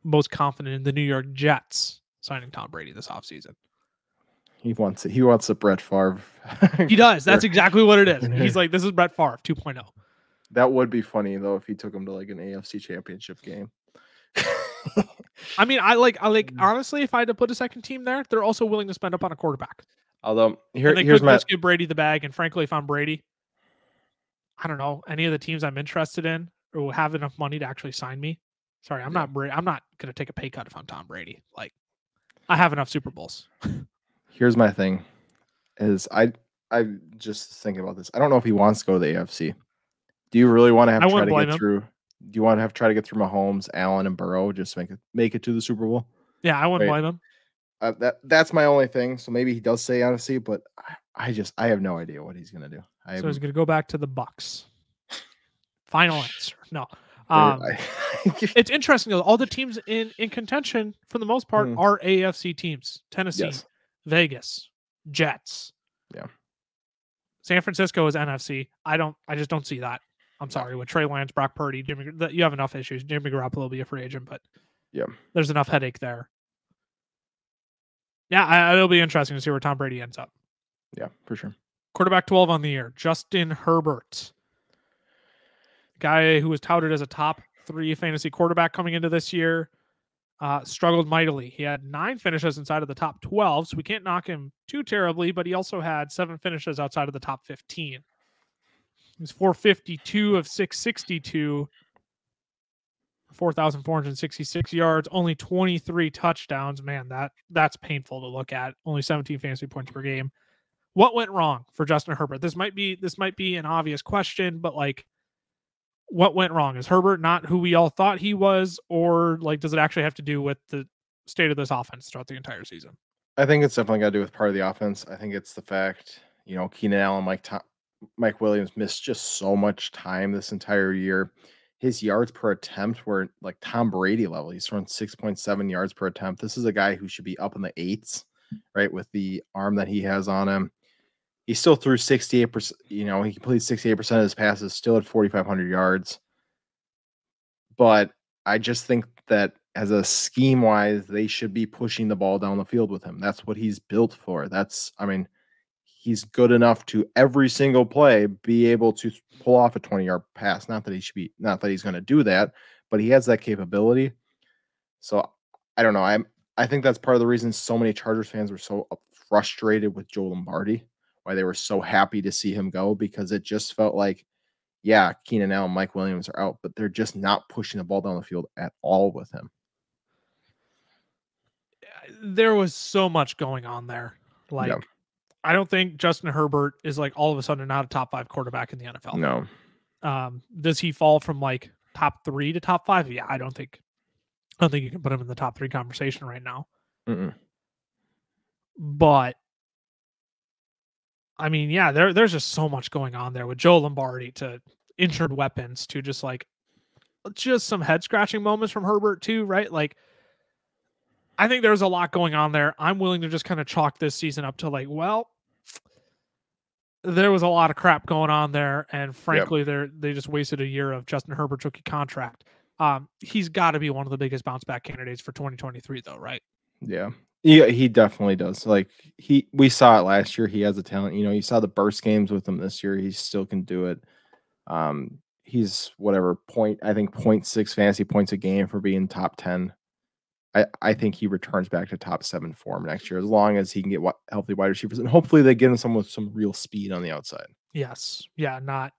most confident in the New York Jets signing Tom Brady this offseason. He wants it. He wants a Brett Favre. He does. That's exactly what it is. He's like, this is Brett Favre 2.0. That would be funny though if he took him to like an AFC Championship game. I mean, I like honestly, if I had to put a second team there, they're also willing to spend up on a quarterback. Although here's just give Brady the bag, and frankly, if I'm Brady, I don't know any of the teams I'm interested in or will have enough money to actually sign me. Sorry, I'm not going to take a pay cut if I'm Tom Brady. Like, I have enough Super Bowls. Here's my thing: is I just thinking about this. I don't know if he wants to go to the AFC. Do you really want to have to try to get through? Do you want to have to try to get through Mahomes, Allen, and Burrow just to make it to the Super Bowl? Yeah, I wouldn't blame him. That's my only thing. So maybe he does say NFC, but I have no idea what he's gonna do. So he's gonna go back to the Bucks. Final answer. No. It's interesting though. All the teams in contention for the most part are AFC teams. Tennessee, Vegas, Jets. Yeah. San Francisco is NFC. I just don't see that. I'm sorry, with Trey Lance, Brock Purdy, you have enough issues. Jimmy Garoppolo will be a free agent, but there's enough headache there. Yeah, it'll be interesting to see where Tom Brady ends up. Yeah, for sure. Quarterback 12 on the year, Justin Herbert. Guy who was touted as a top 3 fantasy quarterback coming into this year. Struggled mightily. He had 9 finishes inside of the top 12, so we can't knock him too terribly, but he also had 7 finishes outside of the top 15. He's 452 of 662, 4,466 yards, only 23 touchdowns. Man, that's painful to look at. Only 17 fantasy points per game. What went wrong for Justin Herbert? This might be an obvious question, but like, what went wrong? Is Herbert not who we all thought he was, or like, does it actually have to do with the state of this offense throughout the entire season? I think it's definitely got to do with part of the offense. I think it's the fact, Keenan Allen, Mike Williams missed just so much time this entire year. His yards per attempt were like Tom Brady level. He's throwing 6.7 yards per attempt. This is a guy who should be up in the 8s, right? With the arm that he has on him. He still threw 68%. He completed 68% of his passes, still at 4,500 yards. But I just think that as a scheme wise, they should be pushing the ball down the field with him. That's what he's built for. He's good enough to every single play be able to pull off a 20-yard pass. Not that he's going to do that, but he has that capability. So I don't know. I think that's part of the reason so many Chargers fans were so frustrated with Joe Lombardi, why they were so happy to see him go, because it just felt like, yeah, Keenan Allen, Mike Williams are out, but they're just not pushing the ball down the field at all with him. There was so much going on there. I don't think Justin Herbert is like all of a sudden not a top 5 quarterback in the NFL. No. Does he fall from like top 3 to top 5? Yeah, I don't think you can put him in the top 3 conversation right now. But I mean, yeah, there's just so much going on there with Joe Lombardi to injured weapons to just some head scratching moments from Herbert too, right? Like, I think there's a lot going on there. I'm willing to just kind of chalk this season up to like, well, there was a lot of crap going on there, and frankly, they just wasted a year of Justin Herbert's rookie contract. He's got to be one of the biggest bounce back candidates for 2023, though, right? Yeah. Yeah, he definitely does. Like we saw it last year. He has a talent. You saw the burst games with him this year. He still can do it. He's whatever I think 0.6 fantasy points a game for being top 10. I think he returns back to top 7 form next year, as long as he can get healthy wide receivers, and hopefully they get him someone with some real speed on the outside. Yes. Yeah. Not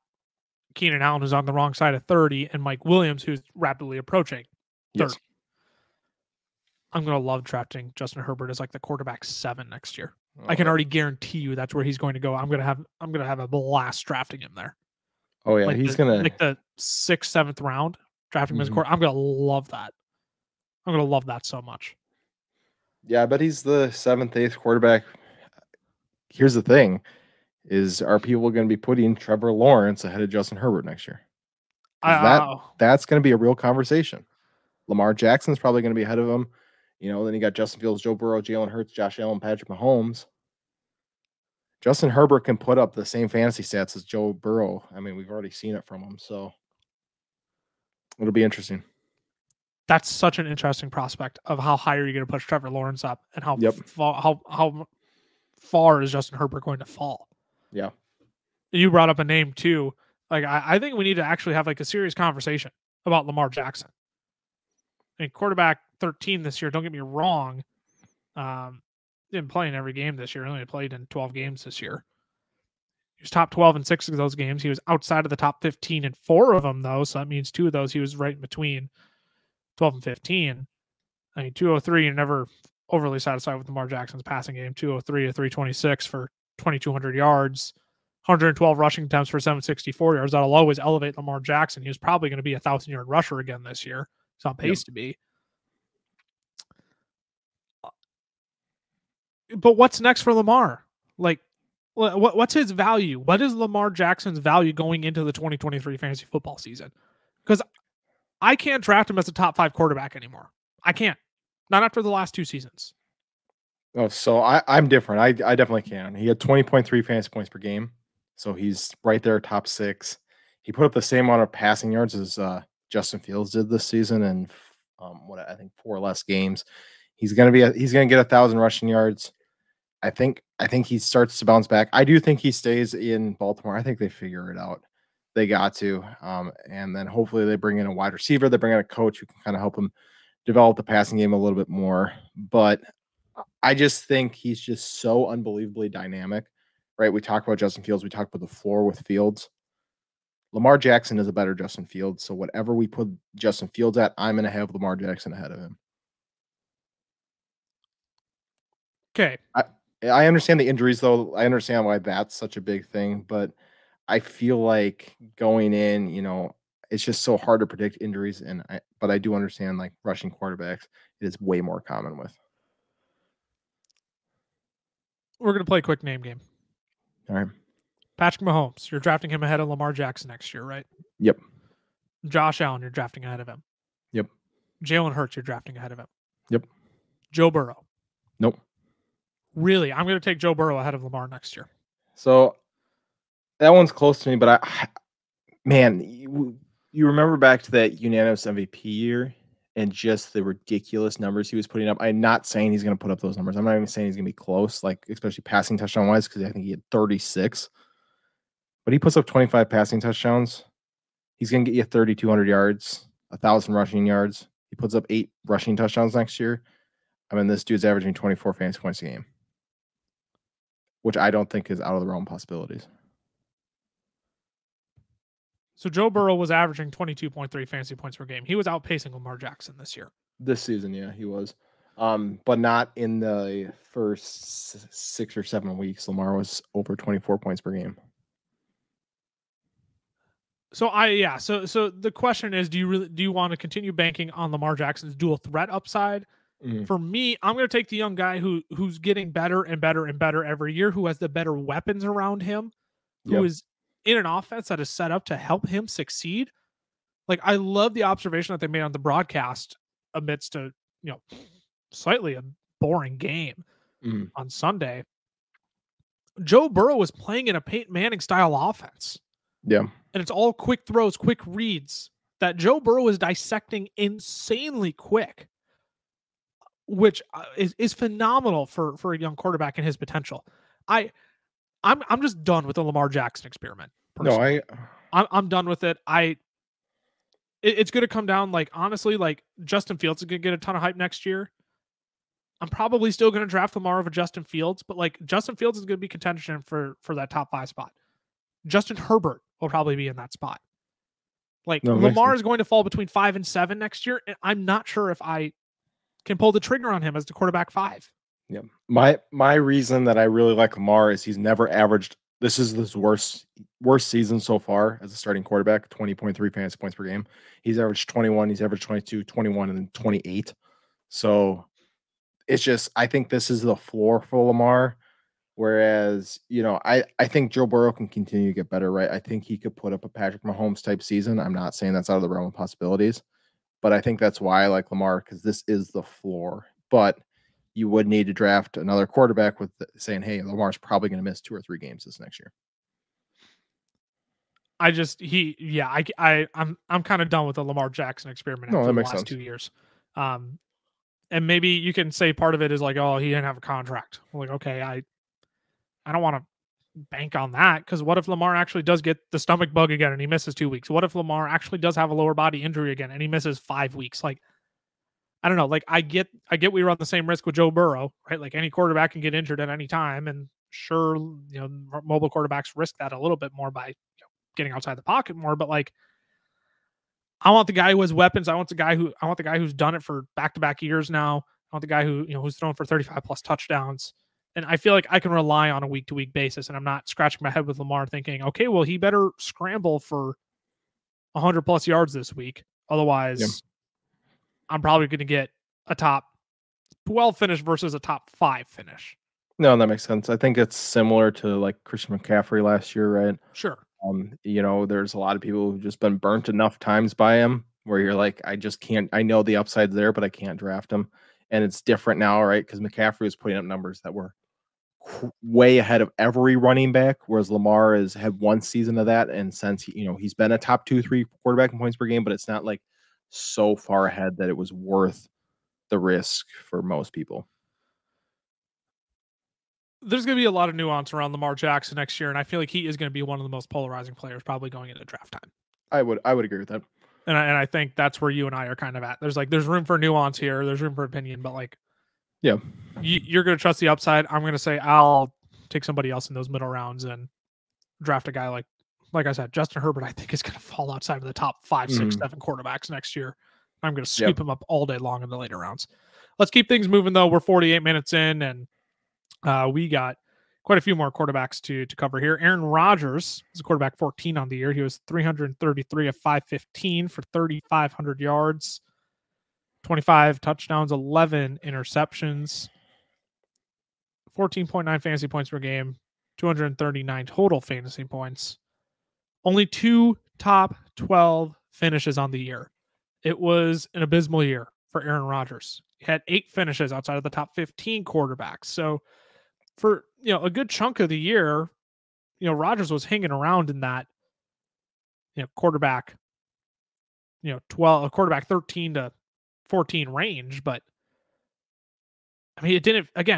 Keenan Allen, who's on the wrong side of 30, and Mike Williams, who's rapidly approaching 30. Yes. I'm going to love drafting Justin Herbert as like the quarterback 7 next year. I can already guarantee you that's where he's going to go. I'm going to have a blast drafting him there. Oh yeah, he's going to like the 6th, 7th round drafting him as a quarterback. I'm going to love that. I'm going to love that so much. Yeah, but he's the 7th, 8th quarterback. Here's the thing: are people going to be putting Trevor Lawrence ahead of Justin Herbert next year? That's going to be a real conversation. Lamar Jackson's probably going to be ahead of him. Then you got Justin Fields, Joe Burrow, Jalen Hurts, Josh Allen, Patrick Mahomes. Justin Herbert can put up the same fantasy stats as Joe Burrow. I mean, we've already seen it from him, so it'll be interesting. That's such an interesting prospect of how high are you going to push Trevor Lawrence up, and how far is Justin Herbert going to fall? Yeah. You brought up a name too. Like I think we need to actually have like a serious conversation about Lamar Jackson. I mean, quarterback 13 this year. Don't get me wrong. Didn't play in every game this year. Only played in 12 games this year. He was top 12 in 6 of those games. He was outside of the top 15 in 4 of them, though. So that means 2 of those he was right in between 12 and 15. I mean, 203, you're never overly satisfied with Lamar Jackson's passing game. 203 to 326 for 2,200 yards, 112 rushing attempts for 764 yards. That'll always elevate Lamar Jackson. He was probably going to be a 1,000-yard rusher again this year. He's on pace to be. But what's next for Lamar? Like, what's his value? What is Lamar Jackson's value going into the 2023 fantasy football season? Because I can't draft him as a top 5 quarterback anymore. I can't. Not after the last 2 seasons. Oh, so I'm different. I definitely can. He had 20.3 fantasy points per game. So he's right there, top 6. He put up the same amount of passing yards as Justin Fields did this season, and I think 4 less games. He's gonna get 1,000 rushing yards. I think he starts to bounce back. I do think he stays in Baltimore. I think they figure it out. They got to, and then hopefully they bring in a wide receiver. They bring in a coach who can kind of help him develop the passing game a little bit more. But I just think he's just so unbelievably dynamic, right? We talk about Justin Fields. We talk about the floor with Fields. Lamar Jackson is a better Justin Fields. So whatever we put Justin Fields at, I'm going to have Lamar Jackson ahead of him. Okay. I understand the injuries, though. I understand why that's such a big thing. But I feel like going in, it's just so hard to predict injuries. But I do understand, like, rushing quarterbacks, it is way more common with. We're going to play a quick name game. All right. Patrick Mahomes, you're drafting him ahead of Lamar Jackson next year, right? Yep. Josh Allen, you're drafting ahead of him. Yep. Jalen Hurts, you're drafting ahead of him. Yep. Joe Burrow. Nope. Really? I'm going to take Joe Burrow ahead of Lamar next year. So that one's close to me, but you remember back to that unanimous MVP year and just the ridiculous numbers he was putting up. I'm not saying he's going to put up those numbers. I'm not even saying he's going to be close, like especially passing touchdown wise, because I think he had 36. But he puts up 25 passing touchdowns. He's going to get you 3,200 yards, 1,000 rushing yards. He puts up 8 rushing touchdowns next year. I mean, this dude's averaging 24 fantasy points a game, which I don't think is out of the realm of possibilities. So Joe Burrow was averaging 22.3 fantasy points per game. He was outpacing Lamar Jackson this year. This season, yeah, he was. But not in the first 6 or 7 weeks. Lamar was over 24 points per game. So So the question is, do you want to continue banking on Lamar Jackson's dual threat upside? Mm-hmm. For me, I'm going to take the young guy who's getting better and better and better every year, who has the better weapons around him, who is in an offense that is set up to help him succeed. Like, I love the observation that they made on the broadcast amidst a, slightly a boring game on Sunday. Joe Burrow was playing in a Peyton Manning style offense. Yeah. And it's all quick throws, quick reads that Joe Burrow is dissecting insanely quick, which is phenomenal for a young quarterback and his potential. I'm just done with the Lamar Jackson experiment. Personally. No, I'm done with it. It's going to come down, like, honestly, like, Justin Fields is going to get a ton of hype next year. I'm probably still going to draft Lamar over Justin Fields, but, like, Justin Fields is going to be contention for that top 5 spot. Justin Herbert will probably be in that spot. Like, Lamar is going to fall between 5 and 7 next year, and I'm not sure if I can pull the trigger on him as the quarterback 5. Yeah. My reason that I really like Lamar is he's never averaged. This is his worst season so far as a starting quarterback, 20.3 fantasy points per game. He's averaged 21, he's averaged 22, 21, and then 28. So it's just, I think this is the floor for Lamar. Whereas, I think Joe Burrow can continue to get better, right? I think he could put up a Patrick Mahomes type season. I'm not saying that's out of the realm of possibilities, but I think that's why I like Lamar, because this is the floor. but you would need to draft another quarterback with saying, hey, Lamar's probably going to miss 2 or 3 games this next year. I'm kind of done with the Lamar Jackson experiment after the last 2 years. And maybe you can say part of it is like, oh, he didn't have a contract. Like, okay, I don't want to bank on that, because what if Lamar actually does get the stomach bug again and he misses 2 weeks? What if Lamar actually does have a lower body injury again and he misses 5 weeks? Like, I don't know. Like, I get we run the same risk with Joe Burrow, right? Like, any quarterback can get injured at any time, and sure, mobile quarterbacks risk that a little bit more by getting outside the pocket more. But like, I want the guy who has weapons. I want the guy who's done it for back-to-back years now. I want the guy who's thrown for 35 plus touchdowns. And I feel like I can rely on a week-to-week basis, and I'm not scratching my head with Lamar thinking, okay, well, he better scramble for 100 plus yards this week. Otherwise, I'm probably going to get a top 12 finish versus a top 5 finish. No, that makes sense. I think it's similar to like Christian McCaffrey last year, right? Sure. There's a lot of people who've just been burnt enough times by him where you're like, I just can't, I know the upside's there, but I can't draft him. And it's different now, right? Because McCaffrey was putting up numbers that were way ahead of every running back, whereas Lamar has had one season of that. And since, he's been a top 2-3 quarterback in points per game, but it's not like so far ahead that it was worth the risk for most people. There's going to be a lot of nuance around Lamar Jackson next year, and I feel like he is going to be one of the most polarizing players probably going into draft time. I would agree with that. And I think that's where you and I are kind of at. There's room for nuance here. There's room for opinion, but like, yeah, you're going to trust the upside. I'm going to say I'll take somebody else in those middle rounds and draft a guy like I said, Justin Herbert. I think is going to fall outside of the top 5, 6, 7 quarterbacks next year. I'm going to scoop him up all day long in the later rounds. Let's keep things moving though. We're 48 minutes in, and we got quite a few more quarterbacks to cover here. Aaron Rodgers is a quarterback 14 on the year. He was 333 of 515 for 3,500 yards, 25 touchdowns, 11 interceptions, 14.9 fantasy points per game, 239 total fantasy points. Only 2 top 12 finishes on the year. It was an abysmal year for Aaron Rodgers. He had 8 finishes outside of the top 15 quarterbacks. So for a good chunk of the year, Rodgers was hanging around in that quarterback 13 to 14 range. But I mean,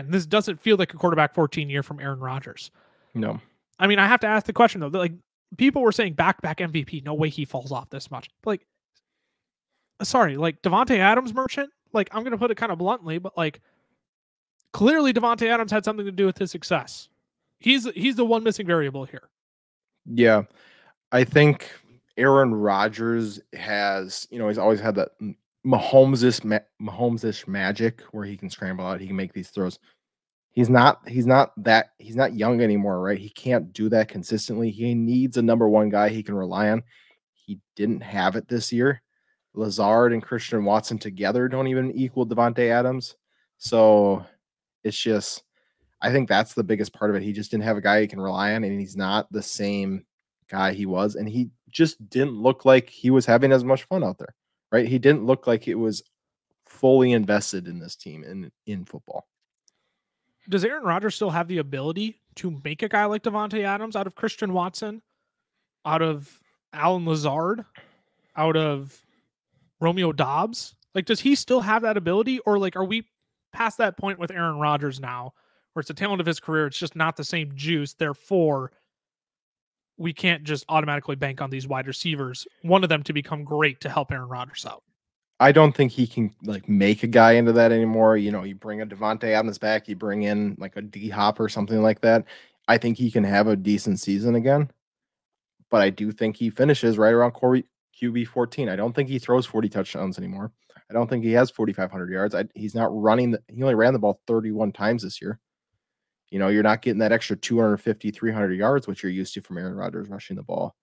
this doesn't feel like a quarterback 14 year from Aaron Rodgers. No. I mean, I have to ask the question though, like, people were saying back-to-back MVP, no way he falls off this much. But like, sorry, like Davante Adams merchant, like, I'm going to put it kind of bluntly, but like, clearly Davante Adams had something to do with his success. He's the one missing variable here. Yeah. I think Aaron Rodgers has, he's always had that Mahomes-ish magic where he can scramble out, he can make these throws. He's not young anymore, right? He can't do that consistently. He needs a number one guy he can rely on. He didn't have it this year. Lazard and Christian Watson together don't even equal Davante Adams. So it's just, I think that's the biggest part of it. He just didn't have a guy he can rely on, and he's not the same guy he was. And he just didn't look like he was having as much fun out there, right? He didn't look like it was fully invested in this team in football. Does Aaron Rodgers still have the ability to make a guy like Davante Adams out of Christian Watson, out of Alan Lazard, out of Romeo Dobbs? Like, does he still have that ability, or like, are we past that point with Aaron Rodgers now, where it's the talent of his career, it's just not the same juice, therefore we can't just automatically bank on these wide receivers, one of them to become great to help Aaron Rodgers out? I don't think he can like make a guy into that anymore. You bring a Davante Adams back, you bring in like a D-Hop or something like that. I think he can have a decent season again, but I do think he finishes right around QB 14. I don't think he throws 40 touchdowns anymore. I don't think he has 4,500 yards. He's not running. He only ran the ball 31 times this year. You're not getting that extra 250, 300 yards, which you're used to from Aaron Rodgers rushing the ball.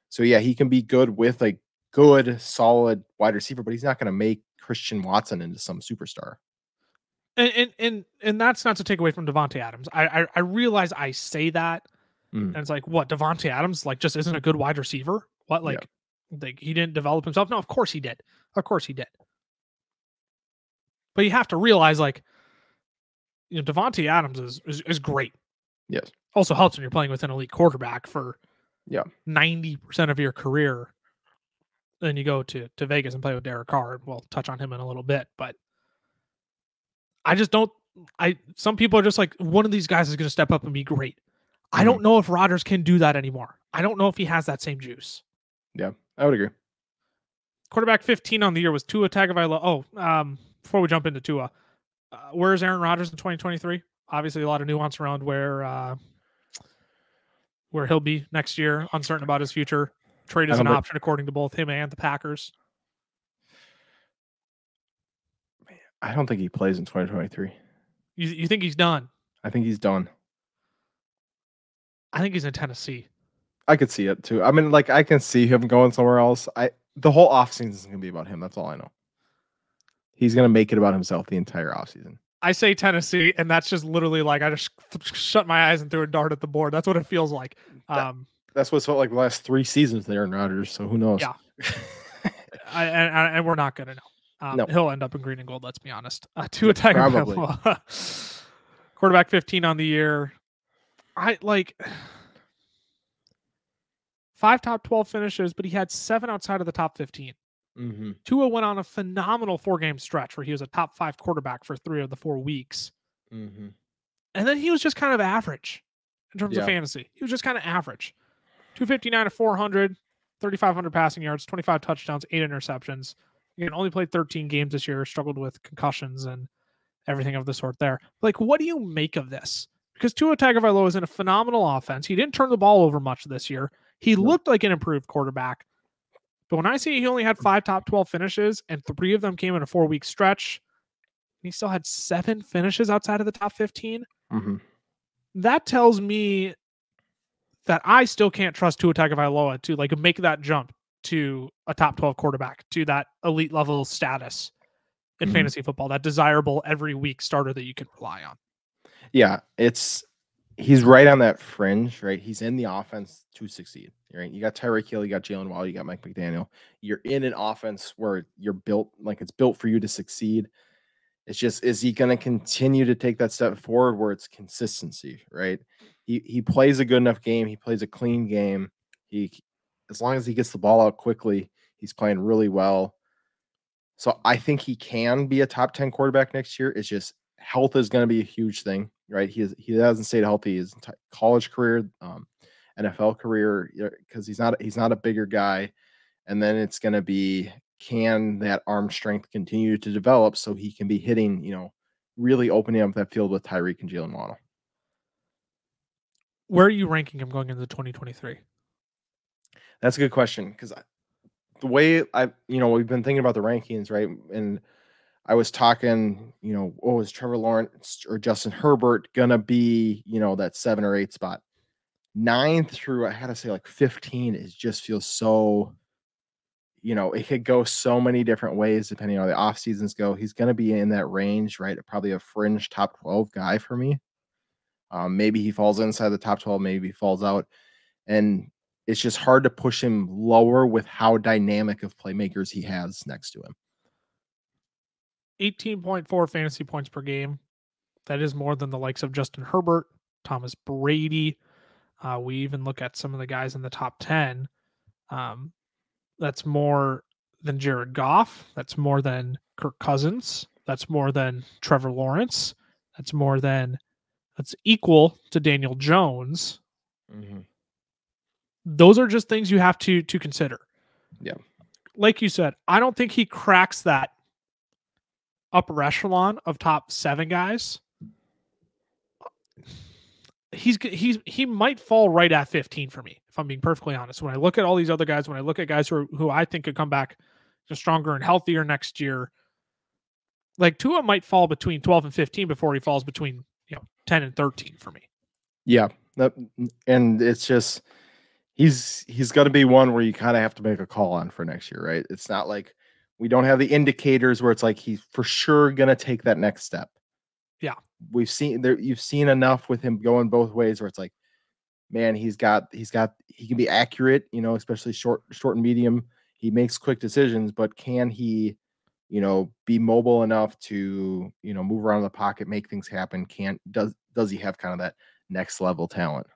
So yeah, he can be good with a good, solid wide receiver, but he's not going to make Christian Watson into some superstar. And that's not to take away from Davante Adams. I realize I say that, and it's like, what, Davante Adams like just isn't a good wide receiver? What, like he didn't develop himself? No, of course he did. Of course he did. But you have to realize, like, Devontae Adams is great. Yes. Also helps when you're playing with an elite quarterback for 90% of your career. Then you go to Vegas and play with Derek Carr. We'll touch on him in a little bit, but I just don't. Some people are just like, one of these guys is going to step up and be great. I don't know if Rodgers can do that anymore. I don't know if he has that same juice. Yeah, I would agree. Quarterback 15 on the year was Tua Tagovailoa. Before we jump into Tua, where's Aaron Rodgers in 2023? Obviously, a lot of nuance around where he'll be next year. Uncertain about his future. Trade is an option according to both him and the Packers. I don't think he plays in 2023. You think he's done? I think he's done. I think he's in Tennessee. I could see it too. I mean, like, I can see him going somewhere else. The whole offseason is going to be about him. That's all I know. He's going to make it about himself the entire offseason. I say Tennessee, and that's just literally like I just shut my eyes and threw a dart at the board. That's what it feels like. That's what it's felt like the last 3 seasons there in Rodgers. So who knows? Yeah. And we're not going to know. No. He'll end up in green and gold. Let's be honest. Tua Tagovailoa, quarterback 15 on the year. 5 top 12 finishes, but he had 7 outside of the top 15. Tua went on a phenomenal 4-game stretch where he was a top 5 quarterback for 3 of the 4 weeks. And then he was just kind of average in terms of fantasy. He was just kind of average. 259 to 400, 3,500 passing yards, 25 touchdowns, 8 interceptions. Again, only played 13 games this year, struggled with concussions and everything of the sort there. Like, what do you make of this? Because Tua Tagovailoa is in a phenomenal offense. He didn't turn the ball over much this year. He looked like an improved quarterback. But when I see he only had 5 top 12 finishes and 3 of them came in a 4-week stretch, and he still had 7 finishes outside of the top 15, that tells me that I still can't trust Tua Tagovailoa to like make that jump to a top 12 quarterback, to that elite level status in fantasy football, that desirable every week starter that you can rely on. Yeah, he's right on that fringe, right? He's in the offense to succeed, right? You got Tyreek Hill, you got Jalen Waddle, you got Mike McDaniel. You're in an offense where you're built, like it's built for you to succeed. It's just, is he going to continue to take that step forward where it's consistency, right? He plays a good enough game. He plays a clean game. As long as he gets the ball out quickly, he's playing really well. So I think he can be a top 10 quarterback next year. It's just health is going to be a huge thing, right? He hasn't stayed healthy his college career, NFL career, because he's not a bigger guy. And then it's going to be, can that arm strength continue to develop so he can be hitting, really opening up that field with Tyreek and Jalen Waddle? Where are you ranking him going into 2023? That's a good question, because the way we've been thinking about the rankings, right? And I was talking, is Trevor Lawrence or Justin Herbert gonna be, that 7 or 8 spot? 9 through, I had to say, like 15 just feels so, it could go so many different ways depending on how the off seasons go. He's gonna be in that range, right? Probably a fringe top 12 guy for me. Maybe he falls inside the top 12, maybe he falls out. And it's just hard to push him lower with how dynamic of playmakers he has next to him. 18.4 fantasy points per game. That is more than the likes of Justin Herbert, Thomas Brady. We even look at some of the guys in the top 10. That's more than Jared Goff. That's more than Kirk Cousins. That's more than Trevor Lawrence. That's equal to Daniel Jones. Those are just things you have to consider. Yeah. Like you said, I don't think he cracks that upper echelon of top 7 guys. He might fall right at 15 for me, if I'm being perfectly honest. When I look at all these other guys, when I look at guys who I think could come back just stronger and healthier next year, like Tua might fall between 12 and 15 before he falls between 10 and 13 for me. Yeah, and it's just he's got to be one where you kind of have to make a call on for next year, right? It's not like we don't have the indicators where it's like he's for sure gonna take that next step. Yeah, you've seen enough with him going both ways where it's like, man, he can be accurate, especially short and medium. He makes quick decisions, but can he be mobile enough to, move around the pocket, make things happen? Does he have kind of that next level talent?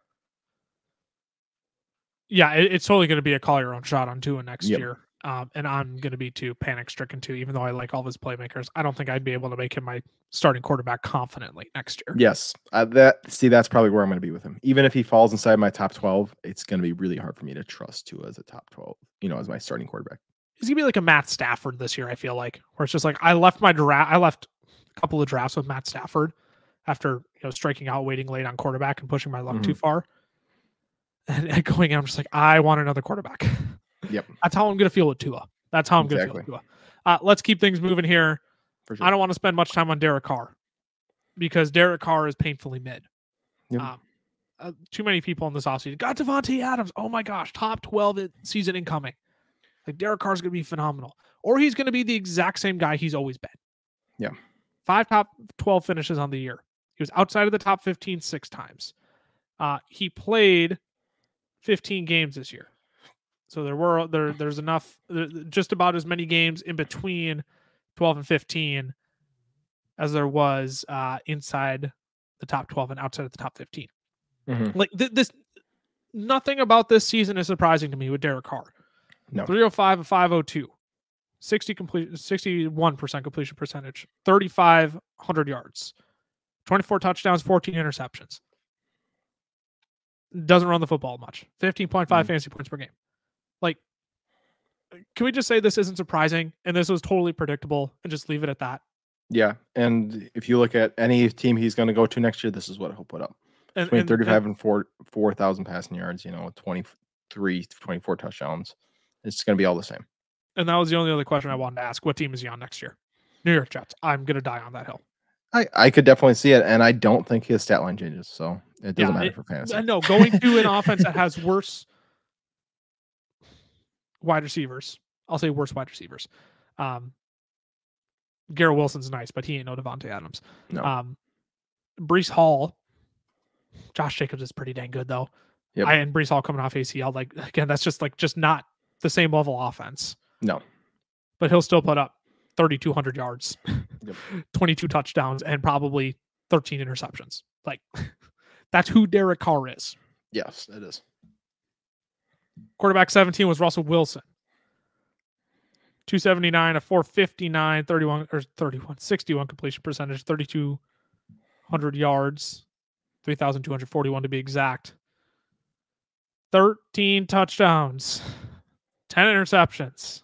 Yeah, it's totally going to be a call your own shot on Tua next Yep. year. And I'm going to be too panic stricken too, even though I like all of his playmakers. I don't think I'd be able to make him my starting quarterback confidently next year. Yes. That's probably where I'm going to be with him. Even if he falls inside my top 12, it's going to be really hard for me to trust Tua as a top 12, as my starting quarterback. He's going to be like a Matt Stafford this year, I feel like, where it's just like I left a couple of drafts with Matt Stafford after striking out, waiting late on quarterback and pushing my luck too far. And going in, I'm just like, I want another quarterback. Yep. That's how I'm going to feel with Tua. That's how I'm going to feel with Tua. Let's keep things moving here. For sure. I don't want to spend much time on Derek Carr because Derek Carr is painfully mid. Yep. Too many people in this offseason got Devontae Adams. Oh my gosh, top 12 season incoming. Like Derek Carr is going to be phenomenal, or he's going to be the exact same guy he's always been. Yeah. 5 top 12 finishes on the year. He was outside of the top 15 6 times. He played 15 games this year. So there's enough, just about as many games in between 12 and 15 as there was inside the top 12 and outside of the top 15. Mm-hmm. Like this, nothing about this season is surprising to me with Derek Carr. No. 305 and 502, 61% completion percentage, 3,500 yards, 24 touchdowns, 14 interceptions. Doesn't run the football much. 15.5 fantasy points per game. Like, can we just say this isn't surprising and this was totally predictable and just leave it at that? Yeah, and if you look at any team he's going to go to next year, this is what he'll put up. Between 35 and 4,000 passing yards, 23, 24 touchdowns. It's going to be all the same. And that was the only other question I wanted to ask. What team is he on next year? New York Jets. I'm going to die on that hill. I could definitely see it, and I don't think his stat line changes, so it doesn't matter for fantasy. No, going to an offense that has worse wide receivers. I'll say worse wide receivers. Garrett Wilson's nice, but he ain't no Devontae Adams. No. Breece Hall. Josh Jacobs is pretty dang good, though. Yep. And Breece Hall coming off ACL. Like, again, that's just not the same level offense. No. But he'll still put up 3,200 yards, yep. 22 touchdowns, and probably 13 interceptions. Like, that's who Derek Carr is. Yes, it is. Quarterback 17 was Russell Wilson. 279, a 459, 61 completion percentage, 3,200 yards, 3,241 to be exact. 13 touchdowns, 10 interceptions.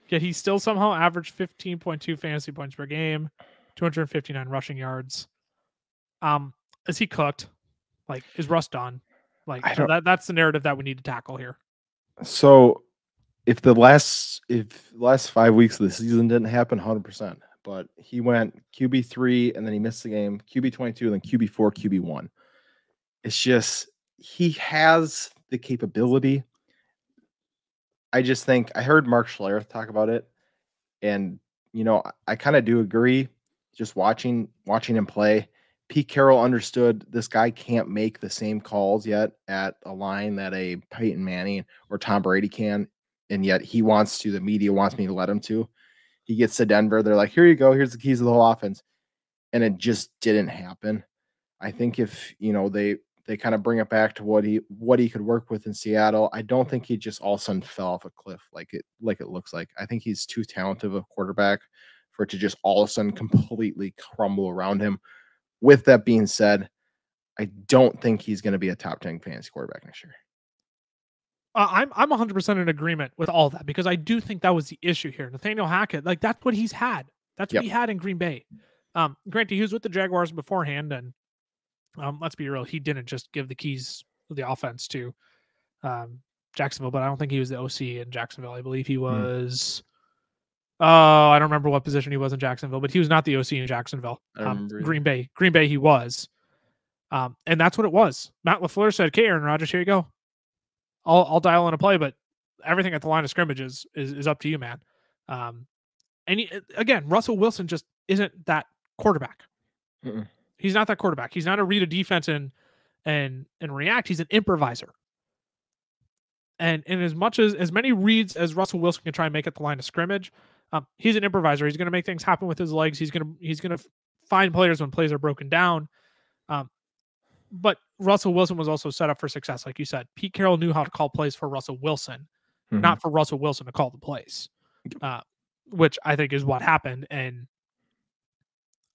Yet he still somehow averaged 15.2 fantasy points per game, 259 rushing yards. Is he cooked? Like, is Russ done? Like, that's the narrative that we need to tackle here. So, if the last 5 weeks of the season didn't happen, 100%. But he went QB3 and then he missed the game, QB22, and then QB4, QB1. It's just he has the capability. I just think I heard Mark Schlereth talk about it, and I kind of do agree. Just watching him play, Pete Carroll understood this guy can't make the same calls yet at a line that a Peyton Manning or Tom Brady can, and yet he wants to. The media wants me to let him to. He gets to Denver, they're like, "Here you go. Here's the keys of the whole offense," and it just didn't happen. I think if they kind of bring it back to what he could work with in Seattle, I don't think he just all of a sudden fell off a cliff like it looks like. I think he's too talented of a quarterback for it to just all of a sudden completely crumble around him. With that being said, I don't think he's going to be a top 10 fantasy quarterback next year. I'm 100% in agreement with all that because I do think that was the issue here. Nathaniel Hackett, like that's what he's had. That's what he had in Green Bay. Granted, he was with the Jaguars beforehand, and let's be real, he didn't just give the keys of the offense to Jacksonville, but I don't think he was the OC in Jacksonville. I believe he was. I don't remember what position he was in Jacksonville, but he was not the OC in Jacksonville. Green Bay, he was. And that's what it was. Matt LaFleur said, "Okay, Aaron Rodgers, here you go. I'll dial in a play, but everything at the line of scrimmage is up to you, man." Again, Russell Wilson just isn't that quarterback. Mm-mm. He's not that quarterback. He's not a read a defense and react. He's an improviser. And as much as many reads as Russell Wilson can try and make at the line of scrimmage, he's an improviser. He's going to make things happen with his legs. He's going to find players when plays are broken down. But Russell Wilson was also set up for success, like you said. Pete Carroll knew how to call plays for Russell Wilson, not for Russell Wilson to call the plays, which I think is what happened. And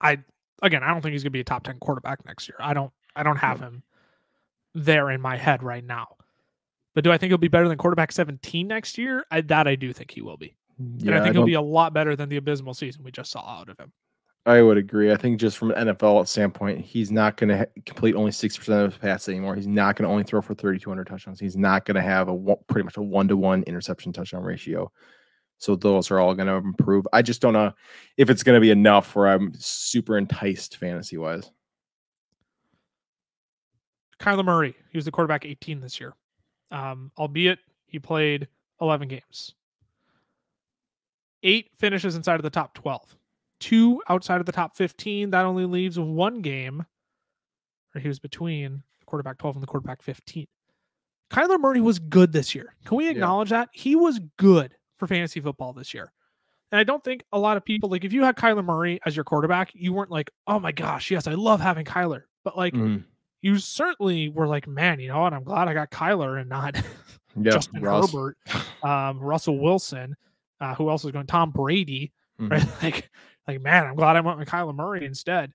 I don't think he's going to be a top 10 quarterback next year. I don't have him there in my head right now. But do I think he'll be better than quarterback 17 next year? I do think he will be. And I think he'll be a lot better than the abysmal season we just saw out of him. I would agree. I think just from an NFL standpoint, he's not going to complete only 60% of his passes anymore. He's not going to only throw for 3,200 touchdowns. He's not going to have pretty much a 1-to-1 interception touchdown ratio. So those are all going to improve. I just don't know if it's going to be enough where I'm super enticed fantasy-wise. Kyler Murray, he was the quarterback 18 this year. Albeit he played 11 games. 8 finishes inside of the top 12. 2 outside of the top 15. That only leaves 1 game where he was between the quarterback 12 and the quarterback 15. Kyler Murray was good this year. Can we acknowledge that? He was good for fantasy football this year. And I don't think a lot of people, like if you had Kyler Murray as your quarterback, you weren't like, oh my gosh, yes, I love having Kyler. But like you certainly were like, man, you know what? I'm glad I got Kyler and not Justin Herbert, Russell Wilson, who else is going? Tom Brady, right? Like, man, I'm glad I went with Kyler Murray instead.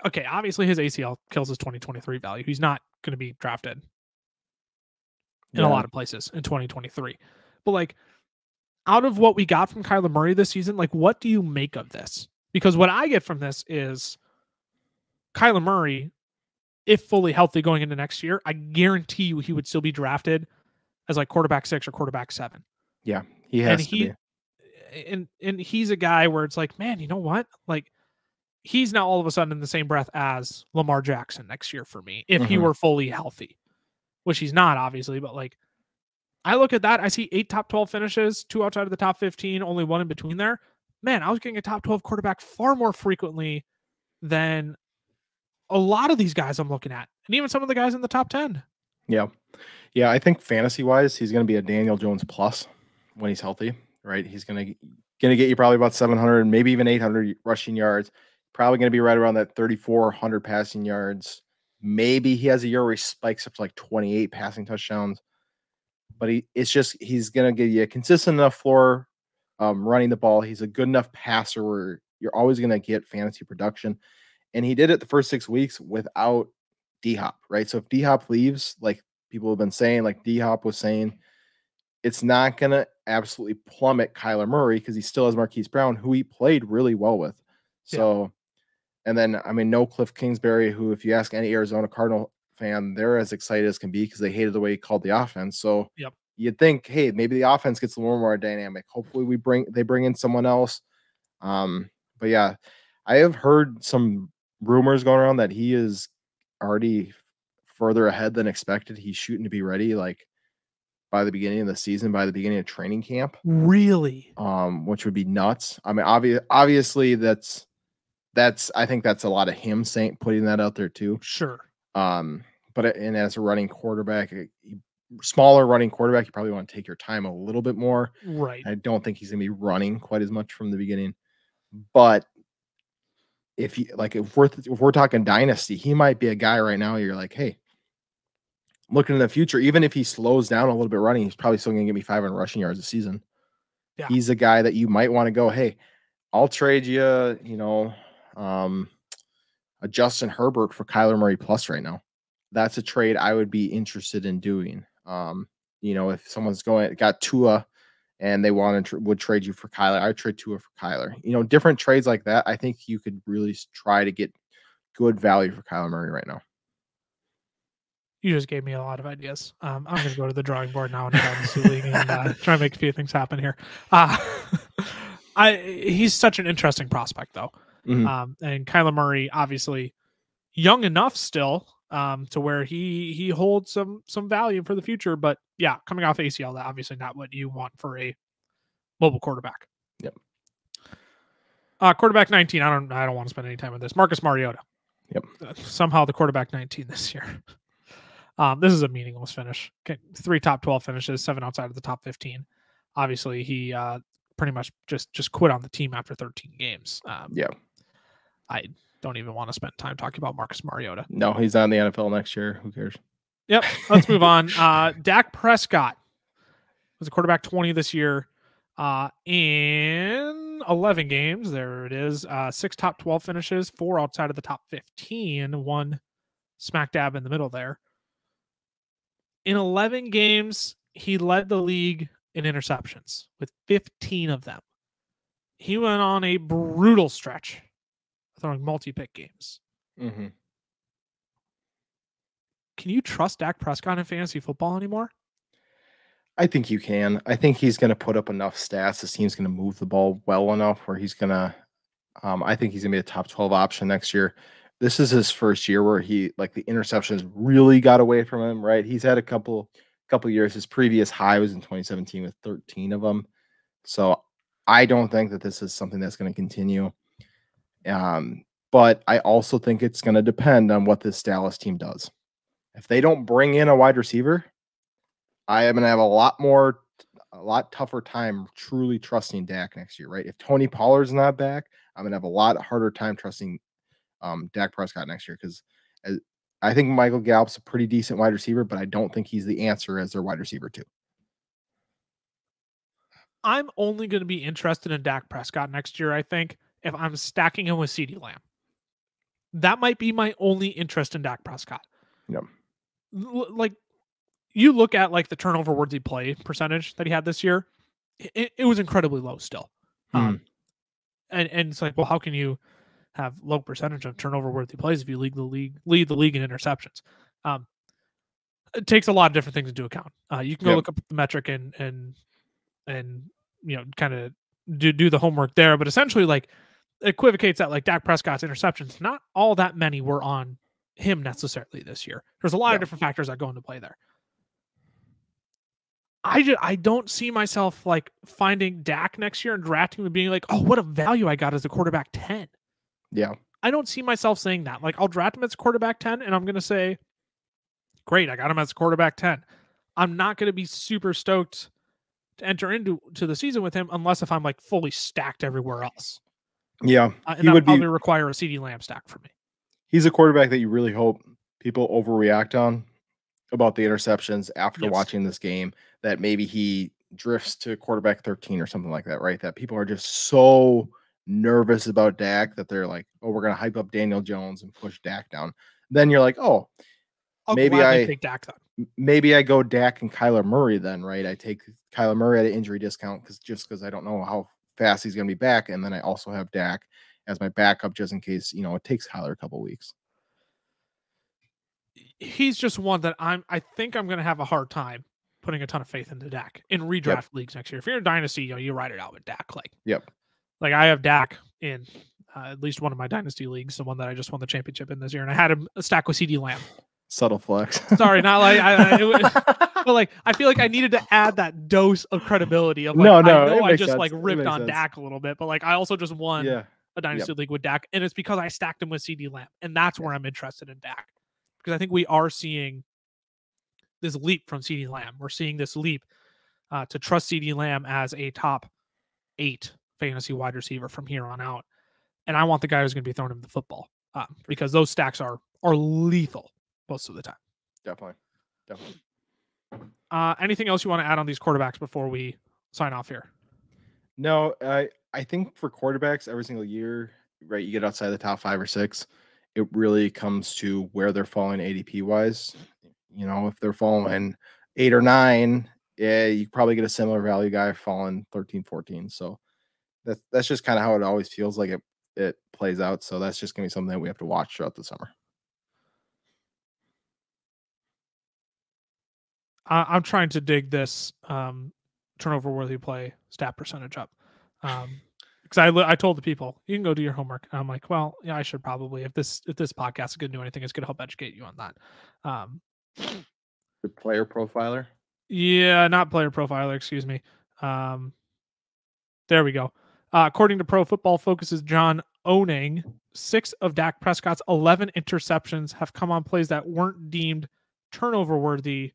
Okay, obviously his ACL kills his 2023 value. He's not going to be drafted in a lot of places in 2023. But like, out of what we got from Kyler Murray this season, like, what do you make of this? Because what I get from this is Kyler Murray, if fully healthy going into next year, I guarantee you he would still be drafted as like quarterback 6 or quarterback 7. Yeah, he has to be. And he's a guy where it's like, man, you know what? Like, he's now all of a sudden in the same breath as Lamar Jackson next year for me, if he were fully healthy, which he's not, obviously. But like, I look at that, I see 8 top 12 finishes, 2 outside of the top 15, only 1 in between there. Man, I was getting a top 12 quarterback far more frequently than a lot of these guys I'm looking at, and even some of the guys in the top 10. Yeah. I think fantasy wise, he's going to be a Daniel Jones plus when he's healthy, right? He's going to get you probably about 700, maybe even 800 rushing yards. Probably going to be right around that 3,400 passing yards. Maybe he has a year where he spikes up to like 28 passing touchdowns, but he's going to give you a consistent enough floor running the ball. He's a good enough passer where you're always going to get fantasy production. And he did it the first 6 weeks without D-Hop, right? So if D-Hop leaves, like people have been saying, like D-Hop was saying, it's not going to absolutely plummet Kyler Murray because he still has Marquise Brown, who he played really well with. So, and then, I mean, no Cliff Kingsbury, who, if you ask any Arizona Cardinal fan, they're as excited as can be because they hated the way he called the offense. So you'd think, hey, maybe the offense gets a little more dynamic. Hopefully they bring in someone else. But yeah, I have heard some rumors going around that he is already further ahead than expected. He's shooting to be ready like by the beginning of the season, by the beginning of training camp. Really? Which would be nuts. I mean, obviously I think that's a lot of him putting that out there too. Sure. But as a running quarterback, smaller running quarterback, you probably want to take your time a little bit more. Right. I don't think he's going to be running quite as much from the beginning, but if we're talking dynasty, he might be a guy right now. You're like, hey, looking in the future, even if he slows down a little bit running, he's probably still going to give me 500 rushing yards a season. Yeah. He's a guy that you might want to go, hey, I'll trade you, a Justin Herbert for Kyler Murray plus right now. That's a trade I would be interested in doing. If someone's got Tua and they would trade you for Kyler, I would trade Tua for Kyler. Different trades like that. I think you could really try to get good value for Kyler Murray right now. You just gave me a lot of ideas. I'm going to go to the drawing board now in the Dynasty League and try and make a few things happen here. He's such an interesting prospect, though. And Kyler Murray, obviously young enough still to where he holds some value for the future. But yeah, coming off ACL, that obviously not what you want for a mobile quarterback. Yep. Quarterback 19. I don't want to spend any time with this. Marcus Mariota. Yep. Somehow the quarterback 19 this year. This is a meaningless finish. 3 top 12 finishes, 7 outside of the top 15. Obviously, he pretty much just quit on the team after 13 games. Yeah. I don't even want to spend time talking about Marcus Mariota. No, he's not in the NFL next year. Who cares? Yep. Let's move on. Dak Prescott was a quarterback 20 this year. In 11 games, there it is. 6 top 12 finishes, 4 outside of the top 15, 1 smack dab in the middle there. In 11 games, he led the league in interceptions with 15 of them. He went on a brutal stretch throwing multi-pick games. Mm-hmm. Can you trust Dak Prescott in fantasy football anymore? I think you can. I think he's going to put up enough stats. This team's going to move the ball well enough where he's going to I think he's going to be a top 12 option next year. This is his first year where the interceptions really got away from him, right? He's had a couple years. His previous high was in 2017 with 13 of them. So I don't think that this is something that's going to continue. But I also think it's going to depend on what this Dallas team does. If they don't bring in a wide receiver, I am going to have a lot tougher time truly trusting Dak next year, right? If Tony Pollard's not back, I'm going to have a lot harder time trusting Dak Prescott next year because I think Michael Gallup's a pretty decent wide receiver, but I don't think he's the answer as their wide receiver too. I'm only going to be interested in Dak Prescott next year, I think, if I'm stacking him with CeeDee Lamb. That might be my only interest in Dak Prescott. Yep. Like, you look at like the turnover worthy play percentage that he had this year, it was incredibly low still. And it's like, well, how can you have low percentage of turnover worthy plays if you lead the league in interceptions? It takes a lot of different things into account. You can go look up the metric and kind of do the homework there, but essentially like it equivocates that like Dak Prescott's interceptions, not all that many were on him necessarily this year. There's a lot of different factors that go into play there. I don't see myself like finding Dak next year and drafting him and being like, oh, what a value I got as a quarterback 10. Yeah. I don't see myself saying that. Like, I'll draft him as a quarterback 10 and I'm going to say, great, I got him as a quarterback 10. I'm not going to be super stoked to enter into the season with him unless if I'm like fully stacked everywhere else. Yeah. And that would probably require a CeeDee Lamb stack for me. He's a quarterback that you really hope people overreact on about the interceptions after watching this game, that maybe he drifts to quarterback 13 or something like that, right? That people are just so nervous about Dak that they're like, oh, we're going to hype up Daniel Jones and push Dak down. Then you're like, oh, maybe I take Dak then. Maybe I go Dak and Kyler Murray then, right? I take Kyler Murray at an injury discount because I don't know how fast he's going to be back. And then I also have Dak as my backup just in case, it takes Kyler a couple weeks. He's just one that I think I'm going to have a hard time putting a ton of faith into Dak in redraft leagues next year. If you're in Dynasty, you ride it out with Dak. Like I have Dak in at least one of my Dynasty leagues, the one that I just won the championship in this year, and I had him a stack with CeeDee Lamb. Subtle flex. Sorry, not like but like I feel like I needed to add that dose of credibility of like, I just sense. Like ripped on Dak a little bit, but like I also just won a Dynasty league with Dak, and it's because I stacked him with CeeDee Lamb, and that's where I'm interested in Dak. Because I think we are seeing this leap from CeeDee Lamb. We're seeing this leap to trust CeeDee Lamb as a top 8 fantasy wide receiver from here on out. And I want the guy who's going to be throwing him the football because those stacks are lethal most of the time. Definitely. Anything else you want to add on these quarterbacks before we sign off here? No, I think for quarterbacks every single year, right, you get outside the top 5 or 6. It really comes to where they're falling ADP wise. If they're falling 8 or 9, you probably get a similar value guy falling 13, 14. So that's just kind of how it always feels like it plays out. So that's just going to be something that we have to watch throughout the summer. I'm trying to dig this turnover worthy play stat percentage up. Because I told the people, you can go do your homework. And I'm like, well, yeah, I should probably. If this podcast is going to do anything, it's going to help educate you on that. The player profiler? Yeah, not player profiler, excuse me. There we go. According to Pro Football Focus's John Owning, 6 of Dak Prescott's 11 interceptions have come on plays that weren't deemed turnover worthy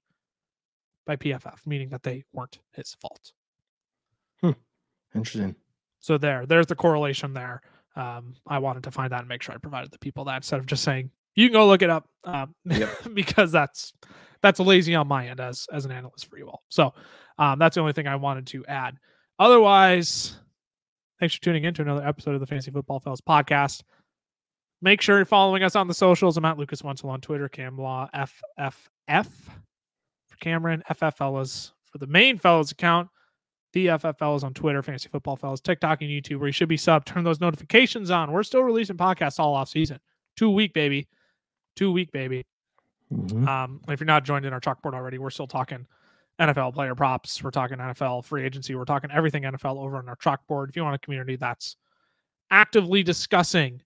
by PFF, meaning that they weren't his fault. Interesting. So there's the correlation there. I wanted to find that and make sure I provided the people that instead of just saying you can go look it up, because that's lazy on my end as an analyst for you all. So that's the only thing I wanted to add. Otherwise, thanks for tuning in to another episode of the Fantasy Football Fellas podcast. Make sure you're following us on the socials. I'm at Lucas Wenzel on Twitter, Camlaw FFF for Cameron, FF Fellas for the main Fellas account. The FF Fellas on Twitter, Fantasy Football Fellas, TikTok, and YouTube, where you should be subbed. Turn those notifications on. We're still releasing podcasts all off season. 2 week, baby. 2 week, baby. If you're not joined in our chalkboard already, we're still talking NFL player props. We're talking NFL free agency. We're talking everything NFL over on our chalkboard. If you want a community that's actively discussing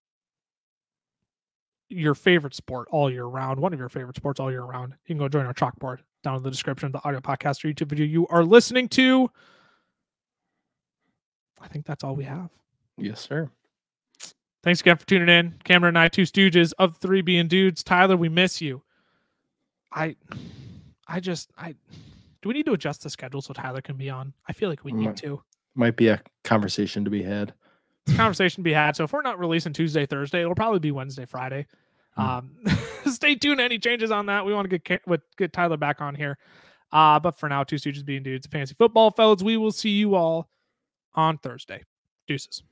your favorite sport all year round, one of your favorite sports all year round, you can go join our chalkboard down in the description of the audio podcast or YouTube video you are listening to. I think that's all we have. Yes, sir. Thanks again for tuning in. Cameron and I, two stooges of 3 being dudes. Tyler, we miss you. Do we need to adjust the schedule so Tyler can be on? I feel like we need to. Might be a conversation to be had. It's a conversation to be had. So if we're not releasing Tuesday, Thursday, it'll probably be Wednesday, Friday. Stay tuned to any changes on that. We want to get Tyler back on here. But for now, two stooges being dudes, Fantasy Football Fellas. We will see you all on Thursday. Deuces.